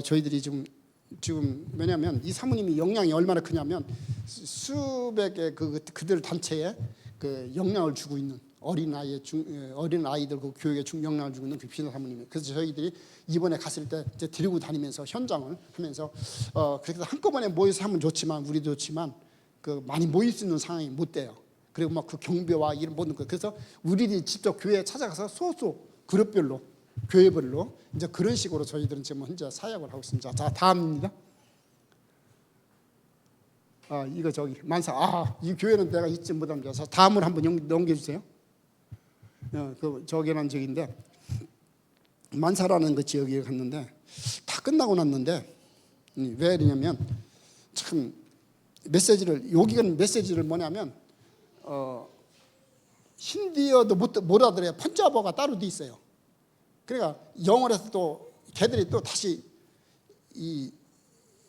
저희들이 지금 왜냐하면 이 사모님이 영향이 얼마나 크냐면 수백의 그들 단체에 그 영향을 주고 있는 어린 아이들 그 교육에 영향을 주고 있는 그 비서 사모님이. 그래서 저희들이 이번에 갔을 때 이제 데리고 다니면서 현장을 하면서 그렇게 한꺼번에 모여서 하면 좋지만 우리도 좋지만 그 많이 모일 수 있는 상황이 못 돼요. 그리고 막 그 경비와 이런 모든 거. 그래서 우리들이 직접 교회에 찾아가서 소수 그룹별로 교회별로 이제 그런 식으로 저희들은 지금 현재 사역을 하고 있습니다. 자, 다음입니다. 이거 저기 만사. 이 교회는 내가 잊지 못합니다. 자, 다음으로 한번 넘겨주세요. 그 저기는 저기인데 만사라는 그 지역에 갔는데 다 끝나고 났는데 왜 그러냐면 참 메시지를 여기는 메시지를 뭐냐면 힌디어도 못 알아들어요. 펀자버가 따로 돼 있어요. 그러니까 영어에서 또 걔들이 또 다시 이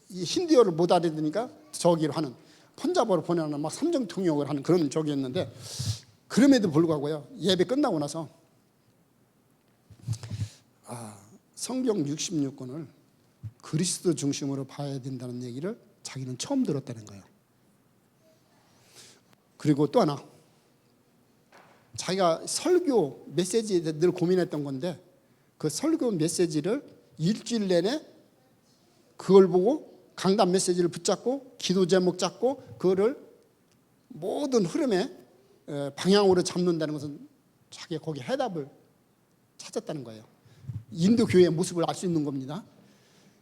힌디어를 못 알아들으니까 저기로 하는 펀자버로 보내는 막 삼정 통역을 하는 그런 적이었는데 그럼에도 불구하고요 예배 끝나고 나서 성경 66권을 그리스도 중심으로 봐야 된다는 얘기를 자기는 처음 들었다는 거예요. 그리고 또 하나 자기가 설교 메시지에 늘 고민했던 건데 그 설교 메시지를 일주일 내내 그걸 보고 강단 메시지를 붙잡고 기도 제목 잡고 그거를 모든 흐름의 방향으로 잡는다는 것은 자기가 거기 해답을 찾았다는 거예요. 인도 교회의 모습을 알 수 있는 겁니다.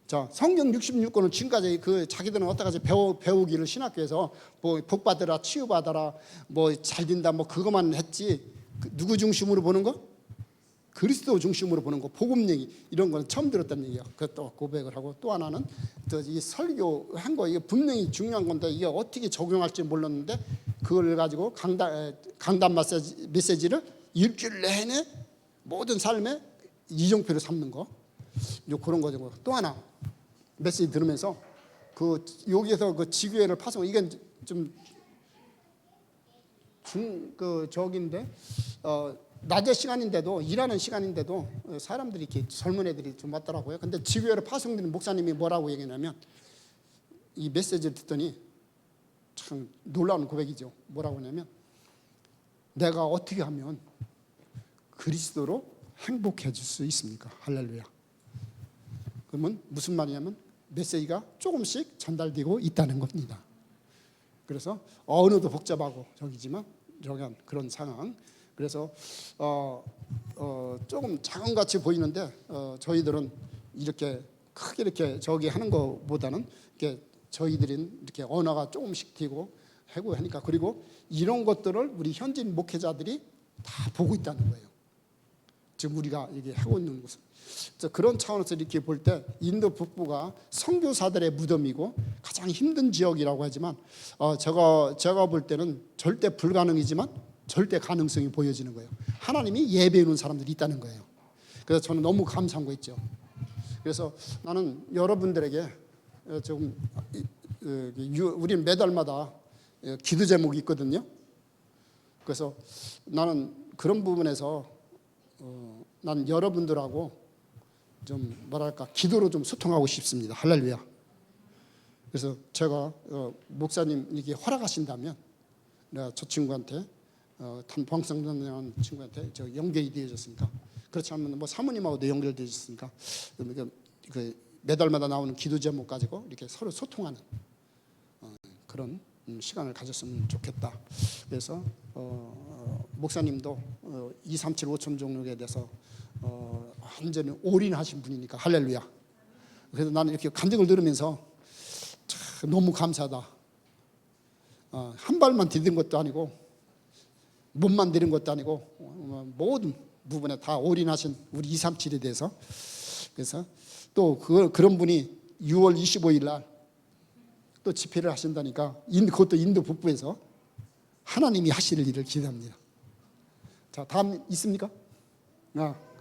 자, 성경 66권을 지금까지 그 자기들은 어디까지 배우기를 신학교에서 뭐 복 받으라 치유 받아라 뭐 잘 된다 뭐 그것만 했지 누구 중심으로 보는 거? 그리스도 중심으로 보는 거, 복음 얘기 이런 거는 처음 들었다는 얘기예요. 그것도 고백을 하고 또 하나는 또 이 설교한 거 이게 분명히 중요한 건데 이게 어떻게 적용할지 몰랐는데 그걸 가지고 강단 메시지를 일주일 내내 모든 삶에 이정표를 삼는 거, 그런 거죠. 또 하나 메시지 들으면서 그 여기에서 그 지교회를 파송 이건 좀 저기인데 낮의 시간인데도 일하는 시간인데도 사람들이 이렇게 젊은 애들이 좀 왔더라고요. 근데 지교회를 파송드린 목사님이 뭐라고 얘기하냐면 이 메시지를 듣더니 참 놀라운 고백이죠. 뭐라고 하냐면 내가 어떻게 하면 그리스도로 행복해질 수 있습니까? 할렐루야. 그러면 무슨 말이냐면 메시지가 조금씩 전달되고 있다는 겁니다. 그래서 언어도 복잡하고 저기지만 저기한 그런 상황. 그래서 조금 작은 같이 보이는데 저희들은 이렇게 크게 이렇게 저기 하는 것보다는 이렇게 저희들은 이렇게 언어가 조금씩 튀고 하고 하니까 그리고 이런 것들을 우리 현지인 목회자들이 다 보고 있다는 거예요. 지금 우리가 이게 하고 있는 것은 그런 차원에서 이렇게 볼 때 인도 북부가 선교사들의 무덤이고 가장 힘든 지역이라고 하지만 제가 볼 때는 절대 불가능이지만 절대 가능성이 보여지는 거예요. 하나님이 예배해놓은 사람들이 있다는 거예요. 그래서 저는 너무 감사한 거 있죠. 그래서 나는 여러분들에게 조금 우리는 매달마다 기도 제목이 있거든요. 그래서 나는 그런 부분에서 난 여러분들하고 좀 뭐랄까 기도로 좀 소통하고 싶습니다. 할렐루야. 그래서 제가 목사님 이게 허락하신다면 내가 저 친구한테 방송단장 친구한테 저 연결이 되어졌으니까 그렇지 않으면 뭐 사모님하고도 연결되어졌으니까 그 매달마다 나오는 기도 제목 가지고 이렇게 서로 소통하는 그런 시간을 가졌으면 좋겠다. 그래서 목사님도 237 5천 종족에 대해서 완전히 올인하신 분이니까 할렐루야. 그래서 나는 이렇게 간증을 들으면서 참 너무 감사하다. 한 발만 디딘 것도 아니고 몸만 들인 것도 아니고 모든 부분에 다 올인하신 우리 237에 대해서. 그래서 또 그런 분이 6월 25일 날 또 집회를 하신다니까 그것도 인도 북부에서 하나님이 하실 일을 기대합니다. 자, 다음 있습니까?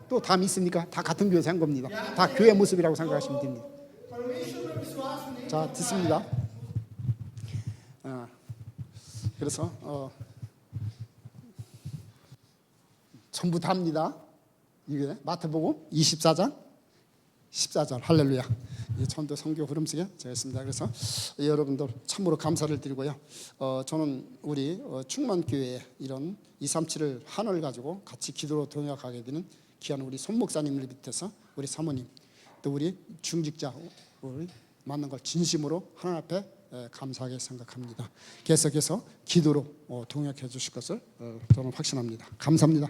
또 다음 있습니까? 다 같은 교회에서 한 겁니다. 다 교회 모습이라고 생각하시면 됩니다. 자, 듣습니다. 그래서 전부 다입니다. 이게 마태복음 24장 14절 할렐루야. 이 천도 선교 흐름 속에 제가 있습니다. 그래서 여러분들 참으로 감사를 드리고요. 저는 우리 충만교회에 이런 237을 한을 가지고 같이 기도로 동역하게 되는 귀한 우리 손 목사님을 비롯해서 우리 사모님 또 우리 중직자 우리 만난 걸 진심으로 하나님 앞에 감사하게 생각합니다. 계속해서 기도로 동역해 주실 것을 저는 확신합니다. 감사합니다.